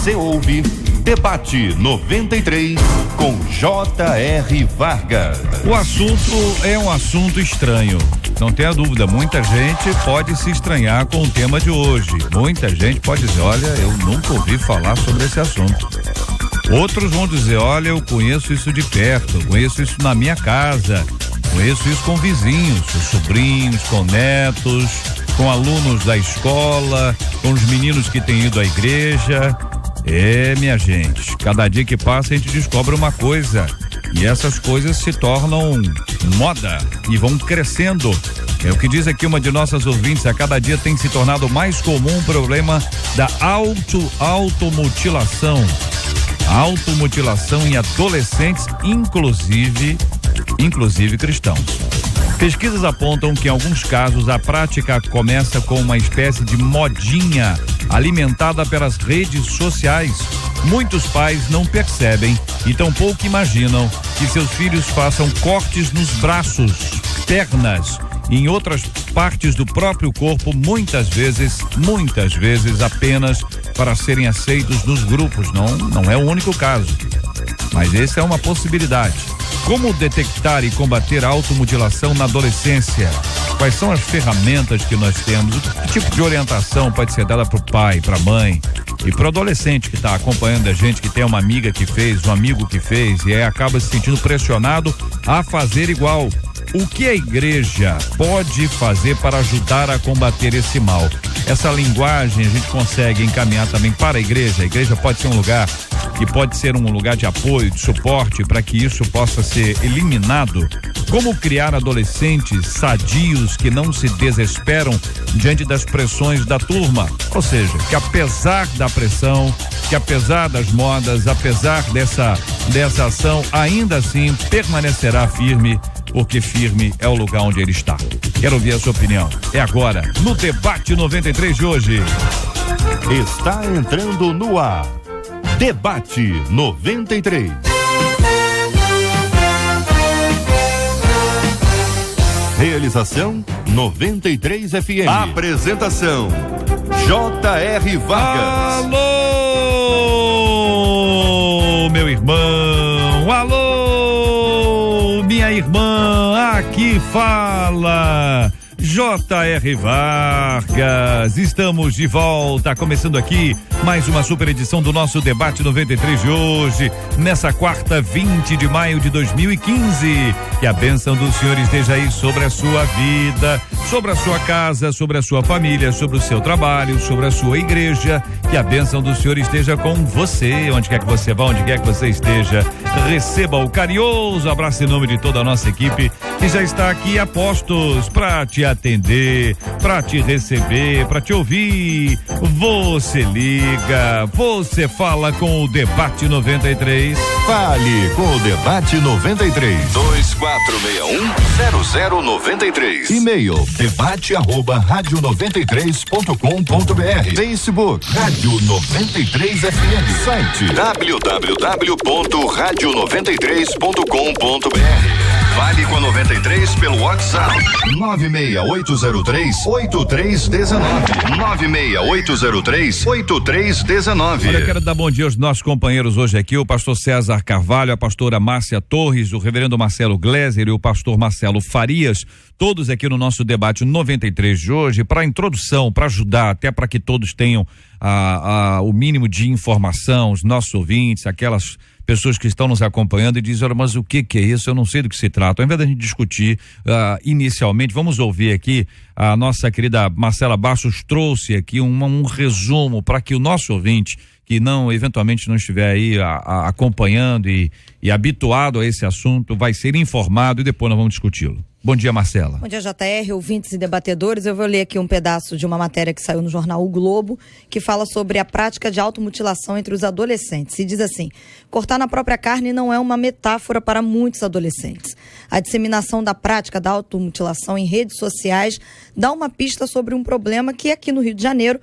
Você ouve Debate 93 com J.R. Vargas. O assunto é um assunto estranho. Não tenha dúvida, muita gente pode se estranhar com o tema de hoje. Muita gente pode dizer, olha, eu nunca ouvi falar sobre esse assunto. Outros vão dizer, olha, eu conheço isso de perto, eu conheço isso na minha casa, conheço isso com vizinhos, com sobrinhos, com netos, com alunos da escola, com os meninos que têm ido à igreja. Minha gente, cada dia que passa a gente descobre uma coisa e essas coisas se tornam moda e vão crescendo. É o que diz aqui uma de nossas ouvintes, a cada dia tem se tornado mais comum o problema da automutilação. Automutilação em adolescentes, inclusive cristãos. Pesquisas apontam que em alguns casos a prática começa com uma espécie de modinha alimentada pelas redes sociais. Muitos pais não percebem e tampouco imaginam que seus filhos façam cortes nos braços, pernas e em outras partes do próprio corpo, muitas vezes apenas para serem aceitos nos grupos. Não é o único caso, mas essa é uma possibilidade. Como detectar e combater a automutilação na adolescência? Quais são as ferramentas que nós temos? Que tipo de orientação pode ser dada para o pai, para a mãe e para o adolescente que está acompanhando a gente, que tem uma amiga que fez, um amigo que fez e aí acaba se sentindo pressionado a fazer igual? O que a igreja pode fazer para ajudar a combater esse mal? Essa linguagem a gente consegue encaminhar também para a igreja. A igreja pode ser um lugar que pode ser um lugar de apoio, de suporte para que isso possa ser eliminado. Como criar adolescentes sadios que não se desesperam diante das pressões da turma? Ou seja, que apesar da pressão, que apesar das modas, apesar dessa ação, ainda assim permanecerá firme, porque firme é o lugar onde ele está. Quero ouvir a sua opinião. É agora, no Debate 93 de hoje. Está entrando no ar. Debate 93. Realização 93 FM. Apresentação J.R. Vargas. Alô, meu irmão. Alô, minha irmã. Aqui fala J.R. Vargas. Estamos de volta, começando aqui mais uma super edição do nosso Debate 93 de hoje, nessa quarta, 20 de maio de 2015. Que a bênção do Senhor esteja aí sobre a sua vida, sobre a sua casa, sobre a sua família, sobre o seu trabalho, sobre a sua igreja. Que a bênção do Senhor esteja com você, onde quer que você vá, onde quer que você esteja. Receba o carinhoso abraço em nome de toda a nossa equipe que já está aqui a postos para te atender, para te receber, para te ouvir. Você liga, você fala com o Debate 93. Fale com o Debate 93. 2461-0093. E-mail debate@radio93.com.br. Facebook Rádio 93 FM. Site www.radio93.com.br. Fale com a 93 pelo WhatsApp 96803-8319. 96803-8319. Olha, eu quero dar bom dia aos nossos companheiros hoje aqui, o pastor César Carvalho, a pastora Márcia Torres, o reverendo Marcelo Gleiser e o pastor Marcelo Farias, todos aqui no nosso Debate 93 de hoje, para introdução, para ajudar, até para que todos tenham o mínimo de informação, os nossos ouvintes, aquelas pessoas que estão nos acompanhando e dizem, olha, mas o que é isso? Eu não sei do que se trata. Ao invés da gente discutir inicialmente, vamos ouvir aqui a nossa querida Marcela Bastos trouxe aqui um resumo para que o nosso ouvinte que eventualmente não estiver aí acompanhando e habituado a esse assunto vai ser informado e depois nós vamos discuti-lo. Bom dia, Marcela. Bom dia, JR, ouvintes e debatedores. Eu vou ler aqui um pedaço de uma matéria que saiu no jornal O Globo, que fala sobre a prática de automutilação entre os adolescentes. E diz assim: cortar na própria carne não é uma metáfora para muitos adolescentes. A disseminação da prática da automutilação em redes sociais dá uma pista sobre um problema que aqui no Rio de Janeiro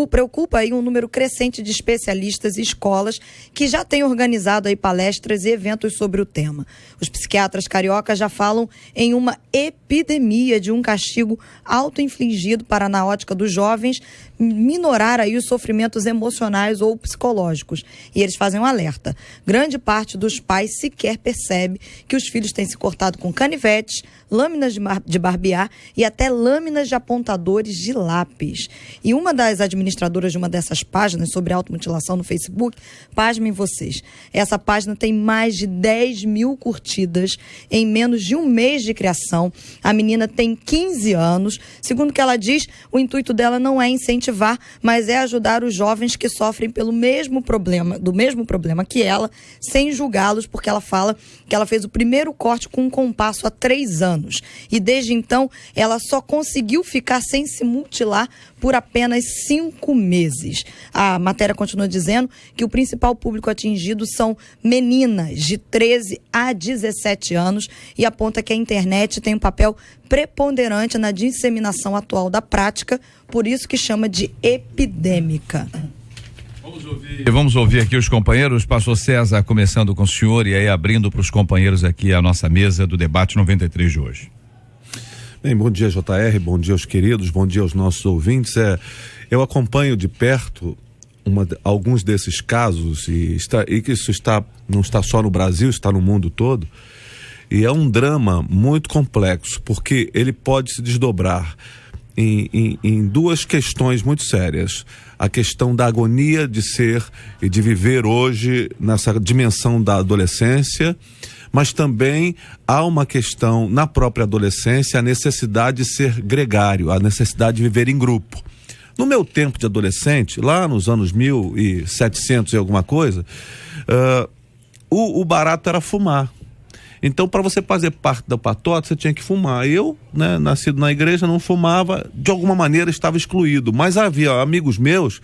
preocupa aí um número crescente de especialistas e escolas que já têm organizado aí palestras e eventos sobre o tema. Os psiquiatras cariocas já falam em uma epidemia de um castigo auto-infligido para, na ótica dos jovens, minorar aí os sofrimentos emocionais ou psicológicos. E eles fazem um alerta. Grande parte dos pais sequer percebe que os filhos têm se cortado com canivetes, lâminas de barbear e até lâminas de apontadores de lápis. E uma das administradoras de uma dessas páginas sobre automutilação no Facebook, pasmem vocês, essa página tem mais de 10 mil curtidas em menos de um mês de criação. A menina tem 15 anos. Segundo o que ela diz, o intuito dela não é incentivar, mas é ajudar os jovens que sofrem do mesmo problema que ela, sem julgá-los, porque ela fala que ela fez o primeiro corte com um compasso há 3 anos. E desde então, ela só conseguiu ficar sem se mutilar por apenas 5 meses. A matéria continua dizendo que o principal público atingido são meninas de 13 a 17 anos e aponta que a internet tem um papel preponderante na disseminação atual da prática, por isso que chama de epidêmica. Vamos ouvir aqui os companheiros. Pastor César, começando com o senhor e aí abrindo para os companheiros aqui a nossa mesa do debate 93 de hoje. Bem, bom dia, JR, bom dia aos queridos, bom dia aos nossos ouvintes. Eu acompanho de perto alguns desses casos e que isso não está só no Brasil, está no mundo todo. E é um drama muito complexo, porque ele pode se desdobrar em duas questões muito sérias. A questão da agonia de ser e de viver hoje nessa dimensão da adolescência, mas também há uma questão na própria adolescência, a necessidade de ser gregário, a necessidade de viver em grupo. No meu tempo de adolescente, lá nos anos 1700 e alguma coisa, o barato era fumar. Então, para você fazer parte da patota, você tinha que fumar. Eu, nascido na igreja, não fumava, de alguma maneira estava excluído. Mas havia amigos meus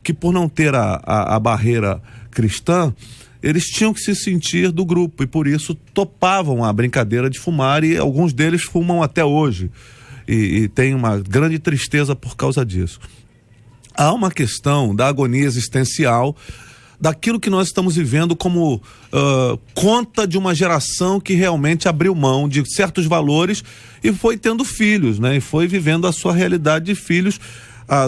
que, por não ter a barreira cristã, eles tinham que se sentir do grupo e, por isso, topavam a brincadeira de fumar, e alguns deles fumam até hoje. E tem uma grande tristeza por causa disso. Há uma questão da agonia existencial, daquilo que nós estamos vivendo como conta de uma geração que realmente abriu mão de certos valores e foi tendo filhos, e foi vivendo a sua realidade de filhos.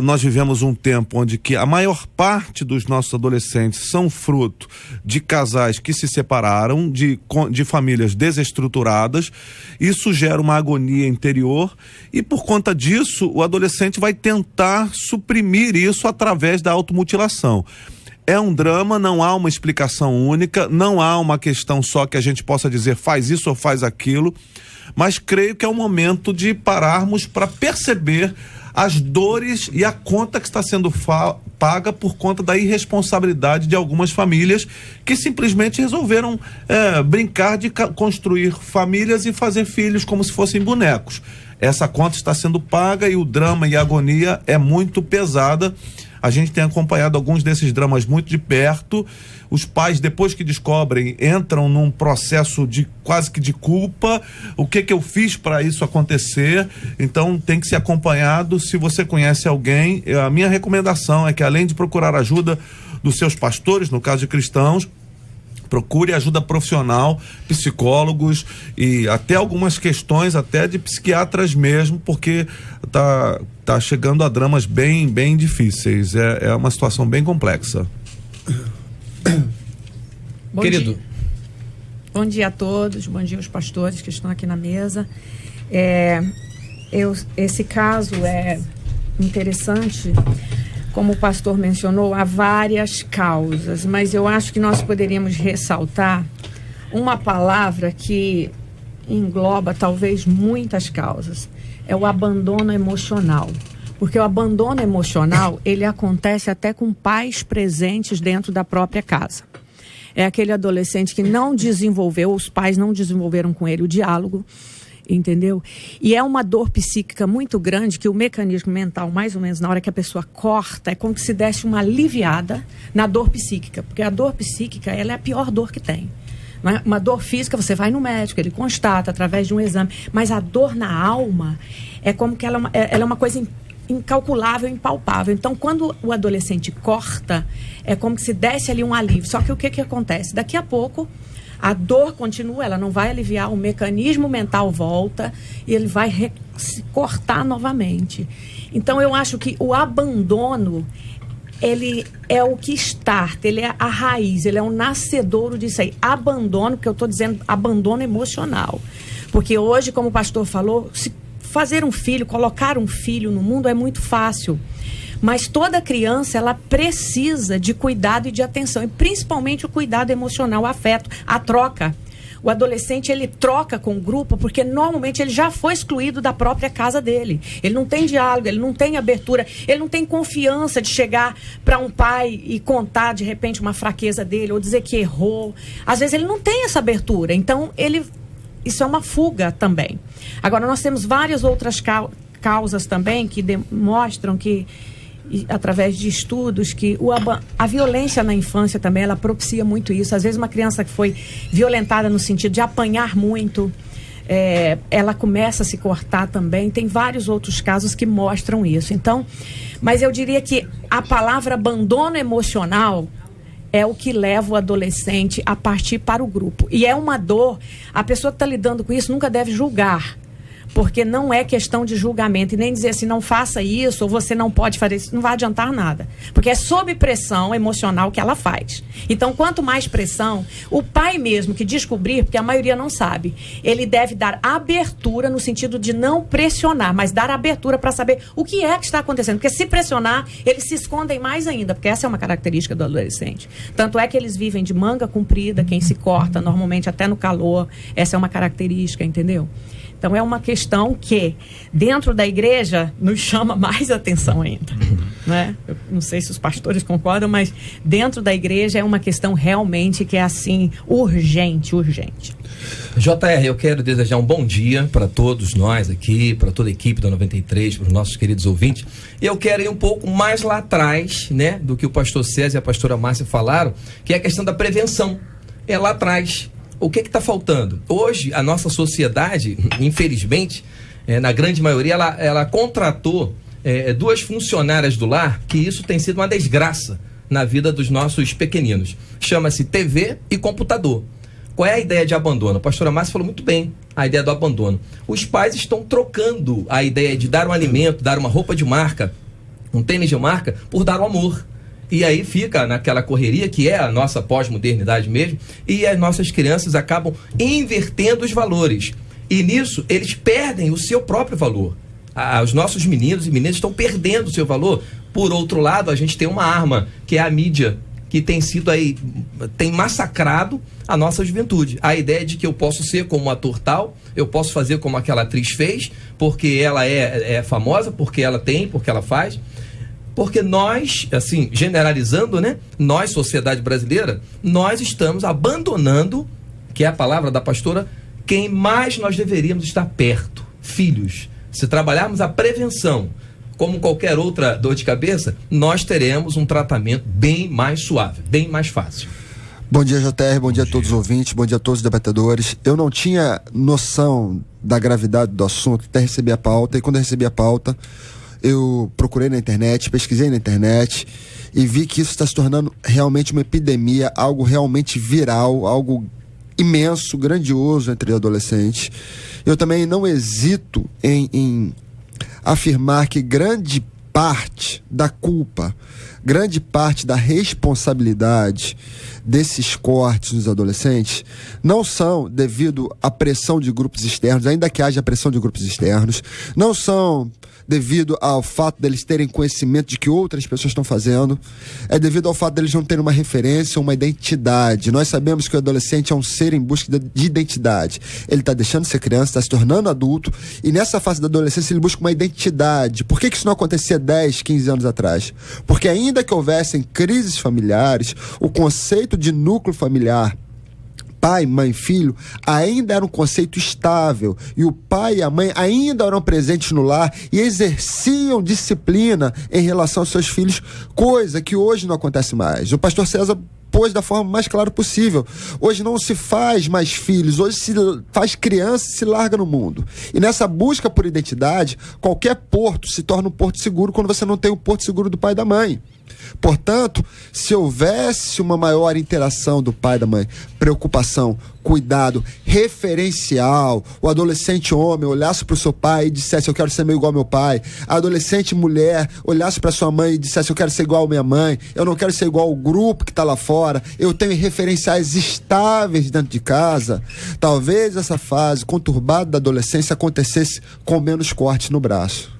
Nós vivemos um tempo onde que a maior parte dos nossos adolescentes são fruto de casais que se separaram, de famílias desestruturadas. Isso gera uma agonia interior e, por conta disso, o adolescente vai tentar suprimir isso através da automutilação. É um drama, não há uma explicação única, não há uma questão só que a gente possa dizer faz isso ou faz aquilo, mas creio que é o momento de pararmos para perceber as dores e a conta que está sendo paga por conta da irresponsabilidade de algumas famílias que simplesmente resolveram brincar de construir famílias e fazer filhos como se fossem bonecos. Essa conta está sendo paga e o drama e a agonia é muito pesada. A gente tem acompanhado alguns desses dramas muito de perto. Os pais, depois que descobrem, entram num processo de quase que de culpa. O que eu fiz para isso acontecer? Então tem que ser acompanhado. Se você conhece alguém, a minha recomendação é que, além de procurar ajuda dos seus pastores, no caso de cristãos, procure ajuda profissional, psicólogos e até algumas questões até de psiquiatras mesmo, porque tá chegando a dramas bem, bem difíceis. É uma situação bem complexa. Querido. Bom dia a todos, bom dia aos pastores que estão aqui na mesa. Esse caso é interessante. Como o pastor mencionou, há várias causas, mas eu acho que nós poderíamos ressaltar uma palavra que engloba talvez muitas causas. É o abandono emocional. Porque o abandono emocional, ele acontece até com pais presentes dentro da própria casa. É aquele adolescente que não desenvolveu, os pais não desenvolveram com ele o diálogo, entendeu? E é uma dor psíquica muito grande que o mecanismo mental, mais ou menos na hora que a pessoa corta, é como se desse uma aliviada na dor psíquica, porque a dor psíquica, ela é a pior dor que tem. Uma dor física, você vai no médico, ele constata através de um exame, mas a dor na alma é como que ela é uma coisa incalculável, impalpável. Então, quando o adolescente corta, é como se desse ali um alívio. Só que o que acontece? Daqui a pouco, a dor continua, ela não vai aliviar, o mecanismo mental volta e ele vai se cortar novamente. Então eu acho que o abandono, ele é o que starta, ele é a raiz, ele é o nascedouro disso aí. Abandono, porque eu estou dizendo abandono emocional. Porque hoje, como o pastor falou, se fazer um filho, colocar um filho no mundo é muito fácil. Mas toda criança, ela precisa de cuidado e de atenção. E principalmente o cuidado emocional, o afeto, a troca. O adolescente, ele troca com o grupo porque normalmente ele já foi excluído da própria casa dele. Ele não tem diálogo, ele não tem abertura, ele não tem confiança de chegar para um pai e contar de repente uma fraqueza dele ou dizer que errou. Às vezes ele não tem essa abertura. Então, isso é uma fuga também. Agora, nós temos várias outras causas também que demonstram que, através de estudos, que a violência na infância também, ela propicia muito isso. Às vezes uma criança que foi violentada no sentido de apanhar muito, ela começa a se cortar também. Tem vários outros casos que mostram isso. Então, mas eu diria que a palavra abandono emocional é o que leva o adolescente a partir para o grupo. E é uma dor, a pessoa que está lidando com isso nunca deve julgar. Porque não é questão de julgamento e nem dizer assim, não faça isso ou você não pode fazer isso, não vai adiantar nada. Porque é sob pressão emocional que ela faz. Então, quanto mais pressão, o pai mesmo que descobrir, porque a maioria não sabe, ele deve dar abertura no sentido de não pressionar, mas dar abertura para saber o que é que está acontecendo. Porque se pressionar, eles se escondem mais ainda, porque essa é uma característica do adolescente. Tanto é que eles vivem de manga comprida, quem se corta normalmente até no calor, essa é uma característica, entendeu? Então, é uma questão que, dentro da igreja, nos chama mais atenção ainda. Né? Eu não sei se os pastores concordam, mas dentro da igreja é uma questão realmente que é, assim, urgente. JR, eu quero desejar um bom dia para todos nós aqui, para toda a equipe da 93, para os nossos queridos ouvintes. E eu quero ir um pouco mais lá atrás, né, do que o pastor César e a pastora Márcia falaram, que é a questão da prevenção. É lá atrás. O que está faltando? Hoje, a nossa sociedade, infelizmente, na grande maioria, ela contratou duas funcionárias do lar, que isso tem sido uma desgraça na vida dos nossos pequeninos. Chama-se TV e computador. Qual é a ideia de abandono? A pastora Márcia falou muito bem a ideia do abandono. Os pais estão trocando a ideia de dar um alimento, dar uma roupa de marca, um tênis de marca, por dar o amor. E aí fica naquela correria que é a nossa pós-modernidade mesmo, e as nossas crianças acabam invertendo os valores. E nisso eles perdem o seu próprio valor. Os nossos meninos e meninas estão perdendo o seu valor. Por outro lado, a gente tem uma arma, que é a mídia, que tem massacrado a nossa juventude. A ideia de que eu posso ser como um ator tal, eu posso fazer como aquela atriz fez, porque ela é famosa, porque ela tem, porque ela faz. Porque nós, assim, generalizando, né? Nós, sociedade brasileira, nós estamos abandonando, que é a palavra da pastora, quem mais nós deveríamos estar perto, filhos. Se trabalharmos a prevenção, como qualquer outra dor de cabeça, nós teremos um tratamento bem mais suave, bem mais fácil. Bom dia, JR, bom dia a todos os ouvintes, bom dia a todos os debatedores. Eu não tinha noção da gravidade do assunto até receber a pauta, e quando eu recebi a pauta, eu procurei na internet, pesquisei na internet e vi que isso está se tornando realmente uma epidemia, algo realmente viral, algo imenso, grandioso entre adolescentes. Eu também não hesito em afirmar que grande parte da culpa, grande parte da responsabilidade desses cortes nos adolescentes não são devido à pressão de grupos externos, ainda que haja pressão de grupos externos, não são devido ao fato deles terem conhecimento de que outras pessoas estão fazendo, é devido ao fato deles não terem uma referência, uma identidade. Nós sabemos que o adolescente é um ser em busca de identidade. Ele está deixando de ser criança, está se tornando adulto, e nessa fase da adolescência ele busca uma identidade. Por que isso não acontecia 10, 15 anos atrás? Porque ainda que houvessem crises familiares, o conceito de núcleo familiar, pai, mãe, filho, ainda era um conceito estável, e o pai e a mãe ainda eram presentes no lar e exerciam disciplina em relação aos seus filhos, coisa que hoje não acontece mais. O pastor César pôs da forma mais clara possível. Hoje não se faz mais filhos, hoje se faz criança e se larga no mundo. E nessa busca por identidade, qualquer porto se torna um porto seguro quando você não tem o porto seguro do pai e da mãe. Portanto, se houvesse uma maior interação do pai e da mãe, preocupação, cuidado, referencial, o adolescente homem olhasse para o seu pai e dissesse: eu quero ser meio igual ao meu pai. A adolescente mulher olhasse para sua mãe e dissesse: eu quero ser igual à minha mãe, eu não quero ser igual ao grupo que está lá fora, eu tenho referenciais estáveis dentro de casa. Talvez essa fase conturbada da adolescência acontecesse com menos cortes no braço.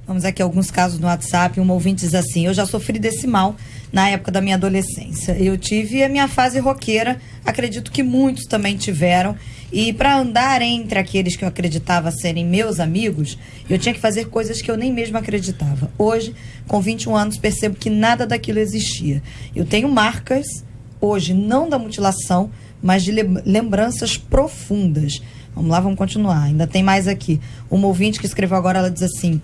Vamos aqui a alguns casos no WhatsApp. Um ouvinte diz assim: eu já sofri desse mal na época da minha adolescência. Eu tive a minha fase roqueira, acredito que muitos também tiveram. E para andar entre aqueles que eu acreditava serem meus amigos, eu tinha que fazer coisas que eu nem mesmo acreditava. Hoje, com 21 anos, percebo que nada daquilo existia. Eu tenho marcas, hoje, não da mutilação, mas de lembranças profundas. Vamos lá, vamos continuar. Ainda tem mais aqui. Uma ouvinte que escreveu agora, ela diz assim: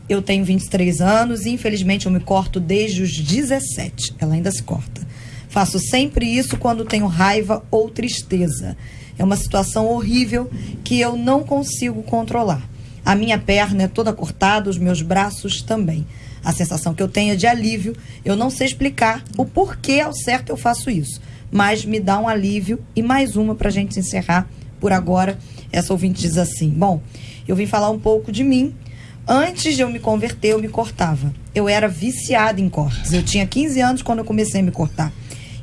eu tenho 23 anos e infelizmente eu me corto desde os 17. Ela ainda se corta. Faço sempre isso quando tenho raiva ou tristeza. É uma situação horrível que eu não consigo controlar. A minha perna é toda cortada, os meus braços também. A sensação que eu tenho é de alívio. Eu não sei explicar o porquê ao certo eu faço isso, mas me dá um alívio. E mais uma para a gente encerrar por agora. Essa ouvinte diz assim: bom, eu vim falar um pouco de mim. Antes de eu me converter, eu me cortava. Eu era viciada em cortes. Eu tinha 15 anos quando eu comecei a me cortar.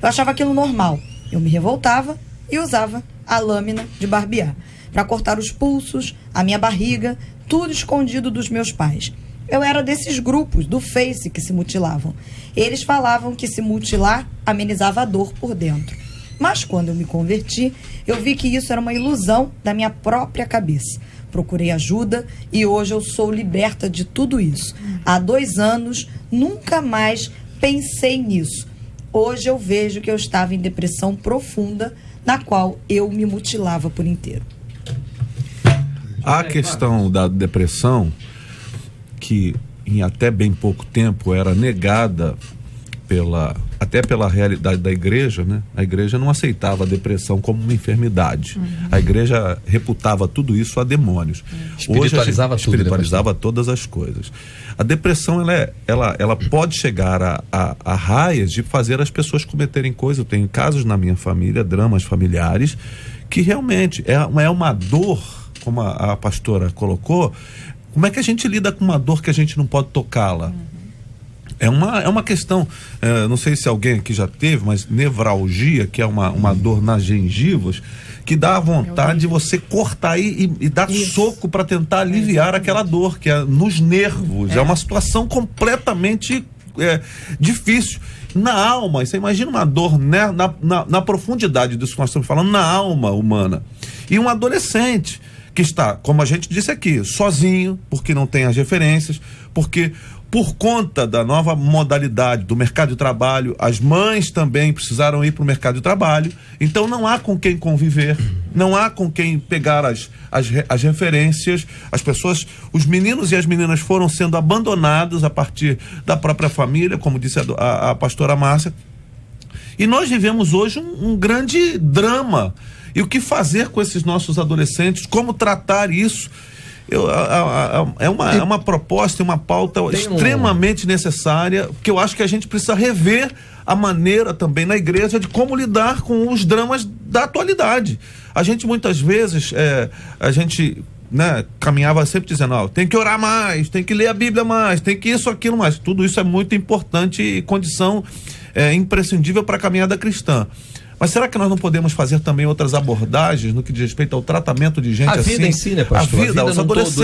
Eu achava aquilo normal. Eu me revoltava e usava a lâmina de barbear para cortar os pulsos, a minha barriga, tudo escondido dos meus pais. Eu era desses grupos do Face que se mutilavam. Eles falavam que se mutilar amenizava a dor por dentro. Mas quando eu me converti, eu vi que isso era uma ilusão da minha própria cabeça. Procurei ajuda e hoje eu sou liberta de tudo isso. Há 2 anos, nunca mais pensei nisso. Hoje eu vejo que eu estava em depressão profunda, na qual eu me mutilava por inteiro. A questão da depressão, que em até bem pouco tempo era negada até pela realidade da igreja, né? A igreja não aceitava a depressão como uma enfermidade. A igreja reputava tudo isso a demônios. Espiritualizava todas as coisas. A depressão, ela pode chegar a raias de fazer as pessoas cometerem coisas. Eu tenho casos na minha família, dramas familiares, que realmente é uma dor, como a pastora colocou. Como é que a gente lida com uma dor que a gente não pode tocá-la? É uma questão, não sei se alguém aqui já teve, mas nevralgia, que é uma dor nas gengivas, que dá a vontade de você cortar e dar soco para tentar aliviar aquela dor, que é nos nervos. É uma situação completamente difícil. Na alma, você imagina uma dor, né, na profundidade disso que nós estamos falando, na alma humana. E um adolescente que está, como a gente disse aqui, sozinho, porque não tem as referências, porque por conta da nova modalidade do mercado de trabalho, as mães também precisaram ir para o mercado de trabalho, então não há com quem conviver, não há com quem pegar as referências. As pessoas, os meninos e as meninas foram sendo abandonados a partir da própria família, como disse a pastora Márcia, e nós vivemos hoje um grande drama. E o que fazer com esses nossos adolescentes, como tratar isso? É uma proposta, uma pauta extremamente necessária, porque eu acho que a gente precisa rever a maneira também na igreja de como lidar com os dramas da atualidade. A gente muitas vezes, caminhava sempre dizendo: tem que orar mais, tem que ler a Bíblia mais, tem que isso, aquilo mais. Tudo isso é muito importante e condição imprescindível para a caminhada cristã. Mas será que nós não podemos fazer também outras abordagens no que diz respeito ao tratamento de gente assim? A vida em si, né, pastor?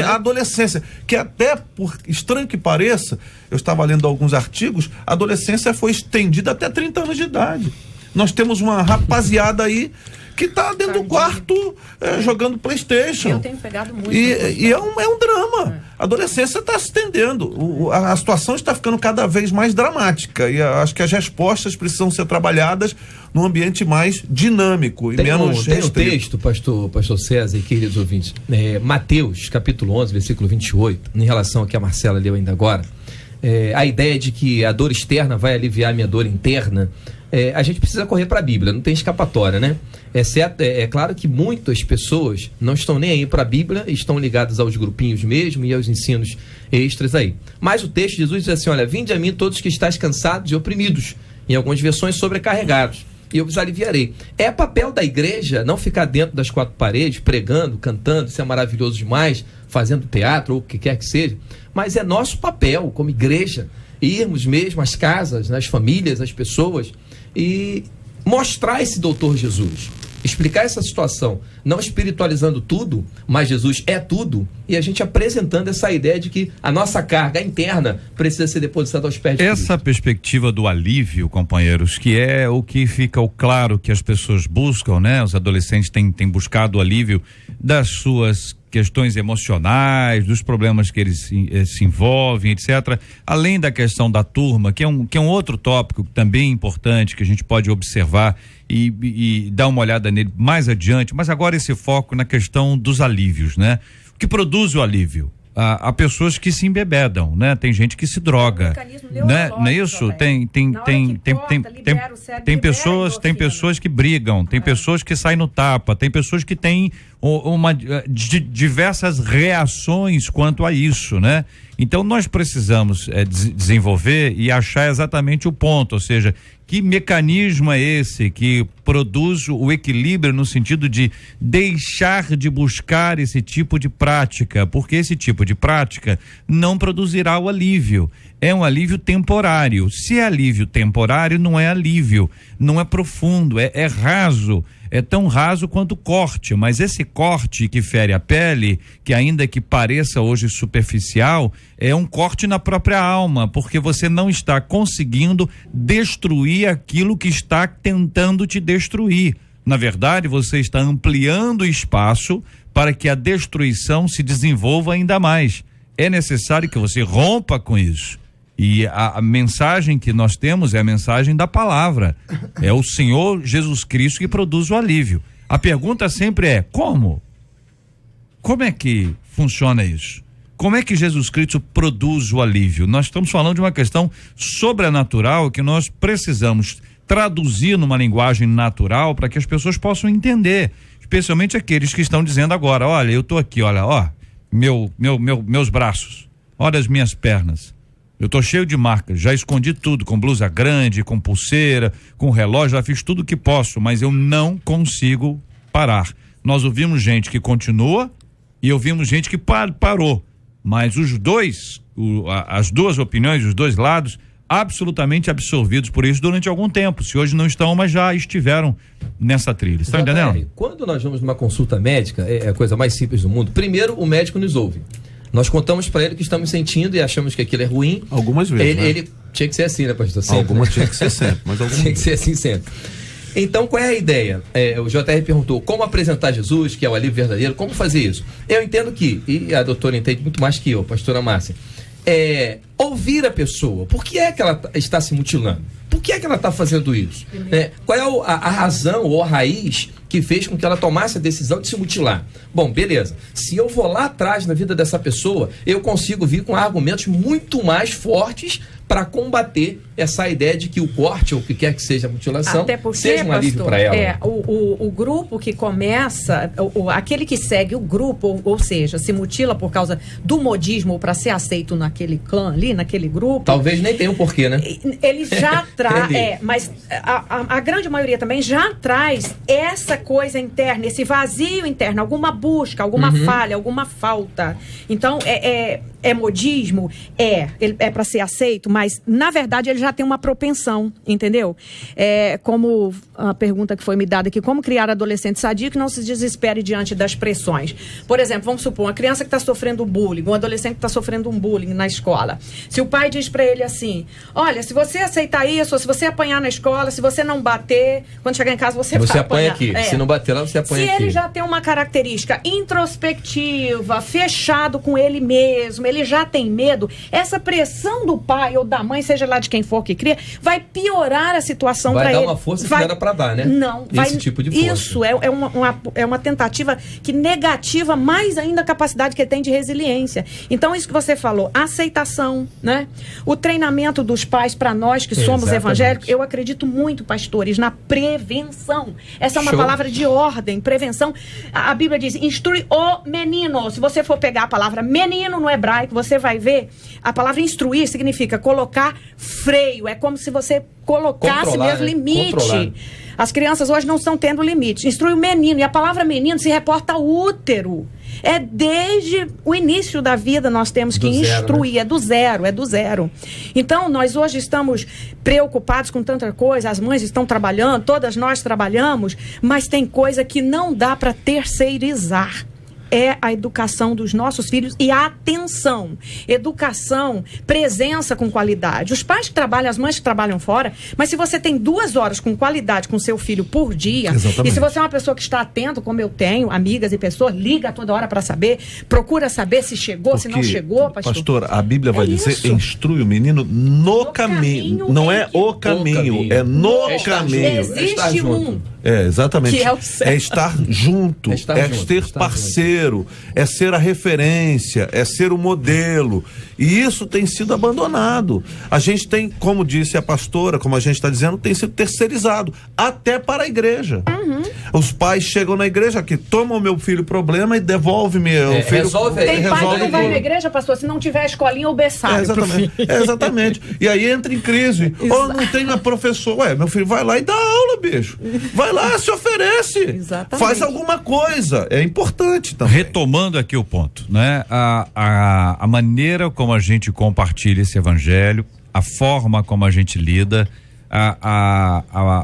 A adolescência, que até, por estranho que pareça, eu estava lendo alguns artigos, a adolescência foi estendida até 30 anos de idade. Nós temos uma rapaziada aí que está dentro do quarto jogando PlayStation. Eu tenho pegado muito. E é um drama. A adolescência está se estendendo. A situação está ficando cada vez mais dramática. E acho que as respostas precisam ser trabalhadas num ambiente mais dinâmico e menos restrito. Tem um texto, pastor César e queridos ouvintes, Mateus, capítulo 11, versículo 28, em relação ao que a Marcela leu ainda agora, a ideia de que a dor externa vai aliviar a minha dor interna. a gente precisa correr para a Bíblia, não tem escapatória, né? É claro que muitas pessoas não estão nem aí para a Bíblia, estão ligadas aos grupinhos mesmo e aos ensinos extras aí. Mas o texto de Jesus diz assim, olha, vinde a mim todos que estáis cansados e oprimidos, em algumas versões sobrecarregados, e eu vos aliviarei. É papel da igreja não ficar dentro das quatro paredes, pregando, cantando, isso é maravilhoso demais, fazendo teatro ou o que quer que seja, mas é nosso papel como igreja, irmos mesmo às casas, nas famílias, às pessoas, e mostrar esse doutor Jesus, explicar essa situação, não espiritualizando tudo, mas Jesus é tudo, e a gente apresentando essa ideia de que a nossa carga interna precisa ser depositada aos pés de Cristo. Essa perspectiva do alívio, companheiros, que é o que fica claro que as pessoas buscam, né? Os adolescentes têm buscado o alívio das suas questões emocionais, dos problemas que eles se envolvem, etc. Além da questão da turma, que é um outro tópico também importante que a gente pode observar e dar uma olhada nele mais adiante, mas agora esse foco na questão dos alívios, né? O que produz o alívio? Há pessoas que se embebedam, né? Tem gente que se droga, né? Não é isso? Tem pessoas que brigam, tem pessoas que saem no tapa, tem pessoas que têm diversas reações quanto a isso, né? Então nós precisamos desenvolver e achar exatamente o ponto, ou seja, que mecanismo é esse que produz o equilíbrio no sentido de deixar de buscar esse tipo de prática, porque esse tipo de prática não produzirá o alívio. É um alívio temporário. Se é alívio temporário, não é alívio, não é profundo, é raso. É tão raso quanto corte, mas esse corte que fere a pele, que ainda que pareça hoje superficial, é um corte na própria alma, porque você não está conseguindo destruir aquilo que está tentando te destruir. Na verdade, você está ampliando o espaço para que a destruição se desenvolva ainda mais. É necessário que você rompa com isso. E a mensagem que nós temos é a mensagem da palavra. É o Senhor Jesus Cristo que produz o alívio. A pergunta sempre é: como? Como é que funciona isso? Como é que Jesus Cristo produz o alívio? Nós estamos falando de uma questão sobrenatural que nós precisamos traduzir numa linguagem natural para que as pessoas possam entender, especialmente aqueles que estão dizendo agora: olha, eu estou aqui, olha, ó, meus braços, olha as minhas pernas. Eu tô cheio de marcas, já escondi tudo, com blusa grande, com pulseira, com relógio, já fiz tudo o que posso, mas eu não consigo parar. Nós ouvimos gente que continua e ouvimos gente que parou, mas os dois, as duas opiniões, os dois lados, absolutamente absorvidos por isso durante algum tempo. Se hoje não estão, mas já estiveram nessa trilha. Está entendendo? Quando nós vamos numa consulta médica, é a coisa mais simples do mundo. Primeiro, o médico nos ouve. Nós contamos para ele o que estamos sentindo e achamos que aquilo é ruim. Algumas vezes. Ele tinha que ser assim, né, pastor? Sempre, algumas né? tinha que ser sempre, mas algumas tinha que ser assim sempre. Então, qual é a ideia? O JR perguntou como apresentar Jesus, que é o alívio verdadeiro, como fazer isso? Eu entendo que, e a doutora entende muito mais que eu, pastora Márcia, ouvir a pessoa. Por que é que ela está se mutilando? Por que é que ela está fazendo isso? Qual é a razão ou a raiz que fez com que ela tomasse a decisão de se mutilar? Bom, beleza. Se eu vou lá atrás na vida dessa pessoa, eu consigo vir com argumentos muito mais fortes para combater essa ideia de que o corte ou o que quer que seja a mutilação até porque, seja um alívio para ela. O grupo que começa, aquele que segue o grupo, ou seja, se mutila por causa do modismo para ser aceito naquele clã ali, naquele grupo. Talvez nem tenha um porquê, né? Ele já traz, mas a grande maioria também já traz essa coisa interna, esse vazio interno, alguma busca, alguma falha, alguma falta. Então, é modismo? É para ser aceito, mas na verdade ele já tem uma propensão, entendeu? Como a pergunta que foi me dada aqui, como criar adolescente sadio que não se desespere diante das pressões? Por exemplo, vamos supor, uma criança que está sofrendo bullying, um adolescente que está sofrendo um bullying na escola. Se o pai diz para ele assim: olha, se você aceitar isso, ou se você apanhar na escola, se você não bater, quando chegar em casa você vai apanha aqui. Se não bater lá, você apanha Se aqui. ele já tem uma característica introspectiva, fechado com ele mesmo, ele já tem medo, essa pressão do pai ou da mãe, seja lá de quem for que cria, vai piorar a situação para ele. Vai dar uma força que não era para dar, né? Não. Esse tipo de força. Isso é uma tentativa que negativa mais ainda a capacidade que ele tem de resiliência. Então, isso que você falou, aceitação, né? O treinamento dos pais para nós que somos evangélicos, eu acredito muito, pastores, na prevenção. Essa é uma palavra de ordem, prevenção. A Bíblia diz, instrui o menino. Se você for pegar a palavra menino no hebraico, você vai ver, a palavra instruir significa colocar freio. É como se você colocasse mesmo limite. Controlar. As crianças hoje não estão tendo limite. Instrui o menino. E a palavra menino se reporta ao útero. É desde o início da vida nós temos que instruir. É do zero. Então, nós hoje estamos preocupados com tanta coisa. As mães estão trabalhando, todas nós trabalhamos, mas tem coisa que não dá para terceirizar. É a educação dos nossos filhos e a atenção. Educação, presença com qualidade. Os pais que trabalham, as mães que trabalham fora, mas se você tem 2 horas com qualidade com seu filho por dia, e se você é uma pessoa que está atento, como eu tenho, amigas e pessoas, liga toda hora para saber, procura saber se chegou, se não chegou, pastor. Pastor, a Bíblia vai dizer, instrui o menino no caminho. Não é o caminho, é no caminho. Existe exatamente. Que é o certo. É estar junto, é ser parceiro, é ser a referência, é ser o modelo. E isso tem sido abandonado. A gente tem, como disse a pastora, como a gente está dizendo, tem sido terceirizado, até para a igreja. Os pais chegam na igreja aqui, tomam o meu filho problema e devolve meu filho. Resolve aí. Tem pai que não vai na igreja, pastor, se não tiver escolinha ou berçário. Exatamente. E aí entra em crise. Não tem a professora. Meu filho vai lá e dá aula, bicho. Vai lá, se oferece. Exatamente. Faz alguma coisa. É importante também. Retomando aqui o ponto, né? A maneira como a gente compartilha esse evangelho, a forma como a gente lida,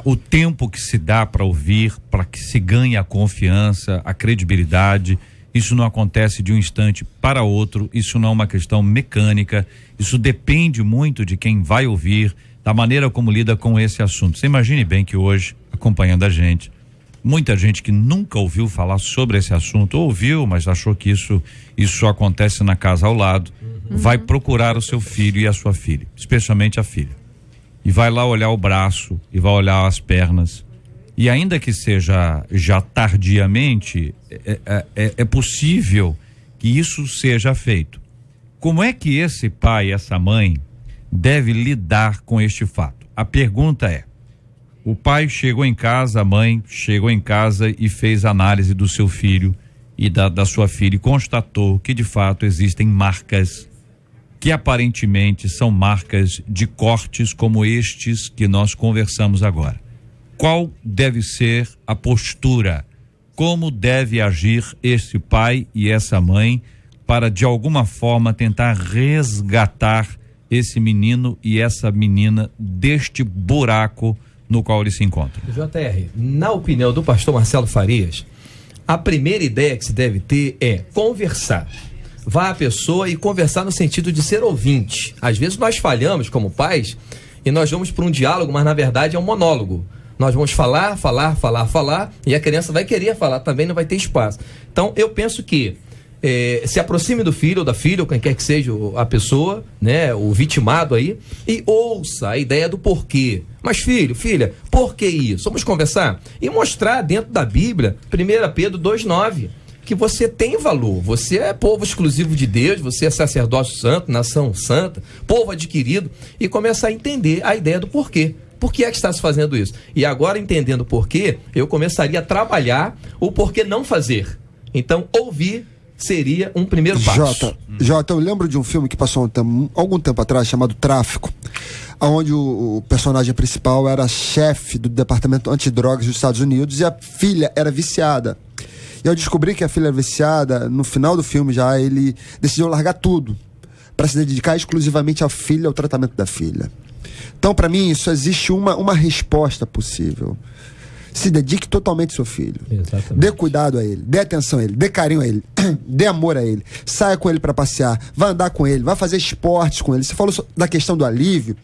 o tempo que se dá para ouvir, para que se ganhe a confiança, a credibilidade, isso não acontece de um instante para outro, isso não é uma questão mecânica, isso depende muito de quem vai ouvir, da maneira como lida com esse assunto. Você imagine bem que hoje, acompanhando a gente, muita gente que nunca ouviu falar sobre esse assunto, ouviu, mas achou que isso acontece na casa ao lado, vai procurar o seu filho e a sua filha, especialmente a filha. E vai lá olhar o braço, e vai olhar as pernas. E ainda que seja já tardiamente, é possível que isso seja feito. Como é que esse pai, essa mãe, deve lidar com este fato? A pergunta é, o pai chegou em casa, a mãe chegou em casa e fez análise do seu filho e da sua filha e constatou que de fato existem marcas que aparentemente são marcas de cortes como estes que nós conversamos agora. Qual deve ser a postura? Como deve agir esse pai e essa mãe para de alguma forma tentar resgatar esse menino e essa menina deste buraco no qual ele se encontra? JR, na opinião do pastor Marcelo Farias, a primeira ideia que se deve ter é conversar. Vá à pessoa e conversar no sentido de ser ouvinte. Às vezes nós falhamos como pais e nós vamos para um diálogo, mas na verdade é um monólogo. Nós vamos falar e a criança vai querer falar também, não vai ter espaço. Então eu penso que se aproxime do filho ou da filha, ou quem quer que seja a pessoa, né, o vitimado aí, e ouça a ideia do porquê. Mas filho, filha, por que isso? Vamos conversar e mostrar dentro da Bíblia, 1 Pedro 2,9, que você tem valor, você é povo exclusivo de Deus, você é sacerdócio santo, nação santa, povo adquirido, e começar a entender a ideia do porquê. Por que é que está se fazendo isso? E agora, entendendo o porquê, eu começaria a trabalhar o porquê não fazer. Então, ouvir seria um primeiro passo. Jota, eu lembro de um filme que passou algum tempo atrás, chamado Tráfico, onde o personagem principal era chefe do departamento antidrogas dos Estados Unidos e a filha era viciada. E eu descobri que a filha era viciada, no final do filme já, ele decidiu largar tudo para se dedicar exclusivamente à filha, ao tratamento da filha. Então, para mim, só existe uma resposta possível. Se dedique totalmente ao seu filho. Exatamente. Dê cuidado a ele, dê atenção a ele, dê carinho a ele, dê amor a ele. Saia com ele para passear, vai andar com ele, vai fazer esportes com ele. Você falou da questão do alívio.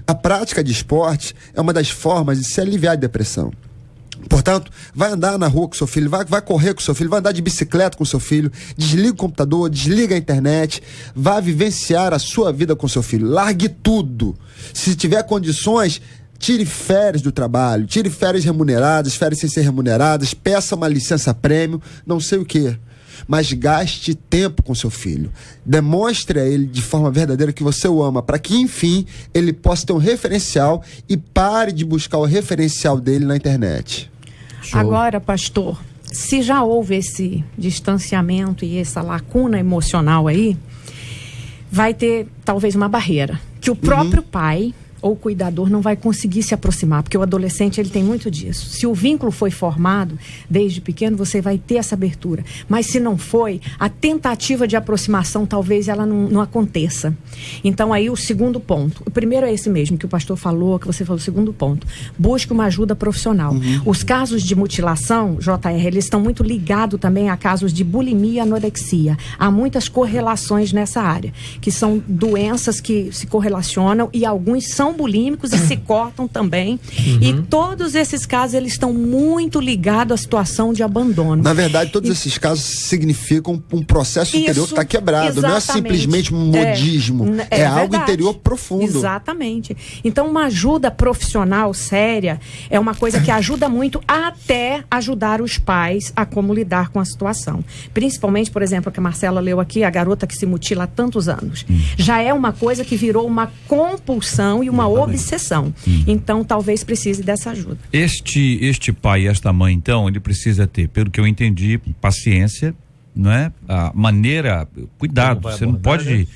A prática de esporte é uma das formas de se aliviar de depressão. Portanto, vai andar na rua com seu filho, vai correr com seu filho, vai andar de bicicleta com seu filho, desliga o computador, desliga a internet, vá vivenciar a sua vida com seu filho. Largue tudo. Se tiver condições, tire férias do trabalho, tire férias remuneradas, férias sem ser remuneradas, peça uma licença prêmio, não sei o quê. Mas gaste tempo com seu filho. Demonstre a ele de forma verdadeira que você o ama, para que, enfim, ele possa ter um referencial e pare de buscar o referencial dele na internet. Show. Agora, pastor, se já houve esse distanciamento e essa lacuna emocional aí, vai ter talvez uma barreira que o próprio pai ou cuidador não vai conseguir se aproximar, porque o adolescente ele tem muito disso. Se o vínculo foi formado desde pequeno, você vai ter essa abertura, mas se não foi, a tentativa de aproximação talvez ela não aconteça. Então aí o segundo ponto, o primeiro é esse mesmo que o pastor falou, que você falou, o segundo ponto, busque uma ajuda profissional. Os casos de mutilação, JR, eles estão muito ligados também a casos de bulimia e anorexia. Há muitas correlações nessa área, que são doenças que se correlacionam e alguns são bulímicos e se cortam também. E todos esses casos, eles estão muito ligados à situação de abandono. Na verdade, todos esses casos significam um processo interior que está quebrado. Não é simplesmente um modismo. É algo interior profundo. Exatamente. Então, uma ajuda profissional séria é uma coisa que ajuda muito, até ajudar os pais a como lidar com a situação. Principalmente, por exemplo, que a Marcela leu aqui, a garota que se mutila há tantos anos. Já é uma coisa que virou uma compulsão e uma obsessão. Então, talvez precise dessa ajuda. Este pai e esta mãe, então, ele precisa ter, pelo que eu entendi, paciência, não é? A maneira, cuidado, você não pode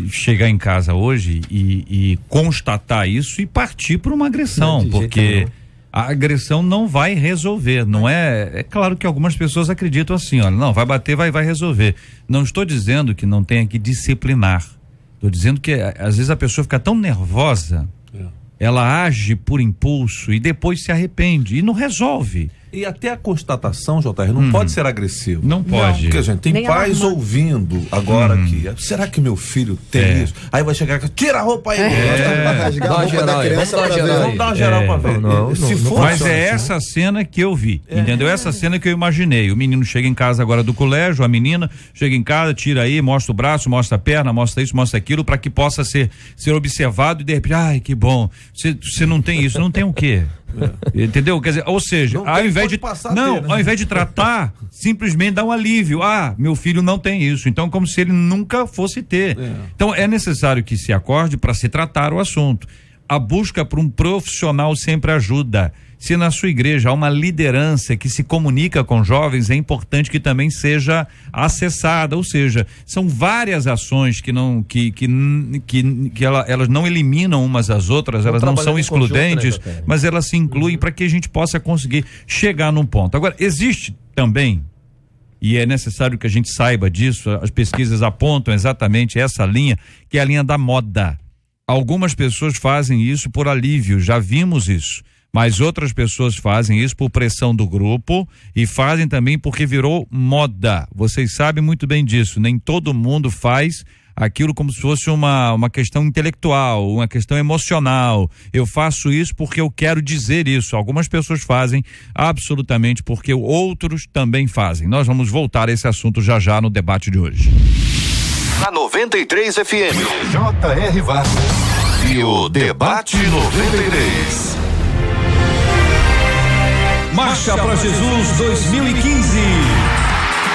chegar em casa hoje e constatar isso e partir para uma agressão, porque a agressão não vai resolver, não é? É claro que algumas pessoas acreditam assim, olha, não, vai bater, vai resolver. Não estou dizendo que não tenha que disciplinar. Estou dizendo que às vezes a pessoa fica tão nervosa, ela age por impulso e depois se arrepende e não resolve. E até a constatação, JR, não pode ser agressivo. Não pode. Porque, gente, tem Nem pais ouvindo agora aqui. Será que meu filho tem isso? Aí vai chegar aqui, tira a roupa aí. Rasgar a roupa da criança pra ver. Vamos dar uma geral pra ver. Se for, mas é essa cena que eu vi, entendeu? Essa cena que eu imaginei. O menino chega em casa agora do colégio, a menina chega em casa, tira aí, mostra o braço, mostra a perna, mostra isso, mostra aquilo, para que possa ser observado e de repente, ai, que bom. Você não tem isso, não tem o quê? Entendeu? Quer dizer, ou seja, ao invés de tratar, simplesmente dá um alívio. Ah, meu filho não tem isso. Então, como se ele nunca fosse ter. Então, é necessário que se acorde para se tratar o assunto. A busca por um profissional sempre ajuda. Se na sua igreja há uma liderança que se comunica com jovens, é importante que também seja acessada, ou seja, são várias ações que elas não eliminam umas às outras, elas não são excludentes, conjunto, né, mas elas se incluem para que a gente possa conseguir chegar num ponto. Agora, existe também, e é necessário que a gente saiba disso, as pesquisas apontam exatamente essa linha, que é a linha da moda. Algumas pessoas fazem isso por alívio, já vimos isso. Mas outras pessoas fazem isso por pressão do grupo e fazem também porque virou moda. Vocês sabem muito bem disso. Nem todo mundo faz aquilo como se fosse uma questão intelectual, uma questão emocional. Eu faço isso porque eu quero dizer isso. Algumas pessoas fazem absolutamente porque outros também fazem. Nós vamos voltar a esse assunto já no debate de hoje. Na 93 FM, J.R. Vargas e o Debate 93. Marcha para Jesus 2015.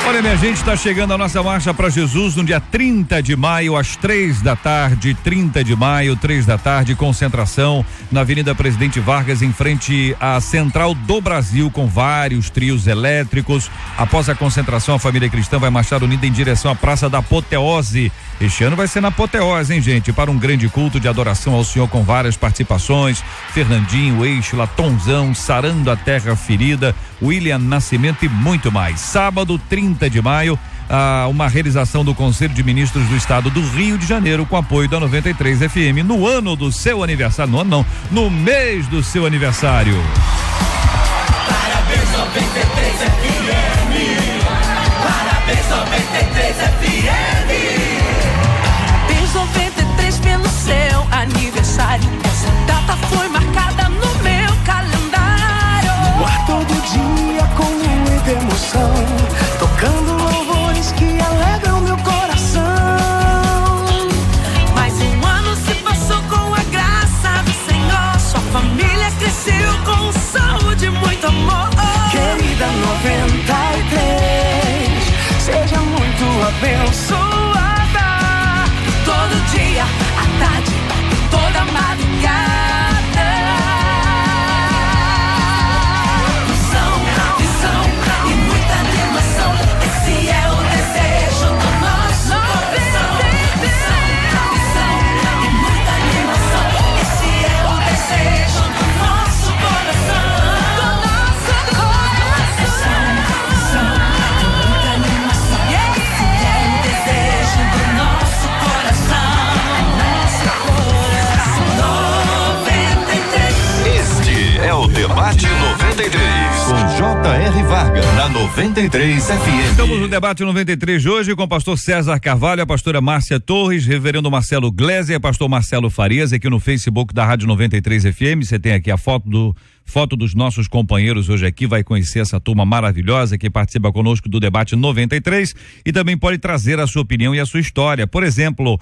Olha, minha gente, está chegando a nossa Marcha para Jesus no dia 30 de maio, às 3 da tarde. 30 de maio, 3 da tarde, concentração na Avenida Presidente Vargas, em frente à Central do Brasil, com vários trios elétricos. Após a concentração, a família cristã vai marchar unida em direção à Praça da Apoteose. Este ano vai ser na Apoteose, hein, gente? Para um grande culto de adoração ao Senhor com várias participações. Fernandinho, Eixla, Tonzão, Sarando a Terra Ferida, William Nascimento e muito mais. Sábado, 30 de maio, uma realização do Conselho de Ministros do Estado do Rio de Janeiro, com apoio da 93 FM, no ano do seu aniversário. No mês do seu aniversário. Parabéns, 93 FM. Parabéns, 93 FM. Parabéns, 93 pelo seu aniversário. Essa data foi marcada no meu calendário. Debate 93, com J.R. Varga, na 93 FM. Estamos no Debate 93 de hoje com o pastor César Carvalho, a pastora Márcia Torres, reverendo Marcelo Glésia, pastor Marcelo Farias, aqui no Facebook da Rádio 93 FM. Você tem aqui a foto dos nossos companheiros hoje aqui, vai conhecer essa turma maravilhosa que participa conosco do Debate 93 e também pode trazer a sua opinião e a sua história. Por exemplo,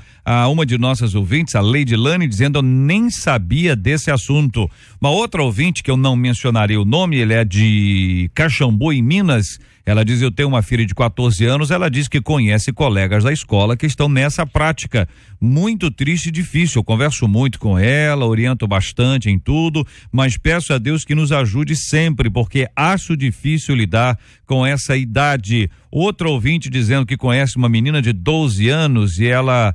uma de nossas ouvintes, a Leide Lane, dizendo: eu nem sabia desse assunto. Uma outra ouvinte, que eu não mencionarei o nome, ele é de Caxambu, em Minas. Ela diz: eu tenho uma filha de 14 anos, ela diz que conhece colegas da escola que estão nessa prática. Muito triste e difícil. Eu converso muito com ela, oriento bastante em tudo, mas peço a Deus que nos ajude sempre, porque acho difícil lidar com essa idade. Outro ouvinte dizendo que conhece uma menina de 12 anos e ela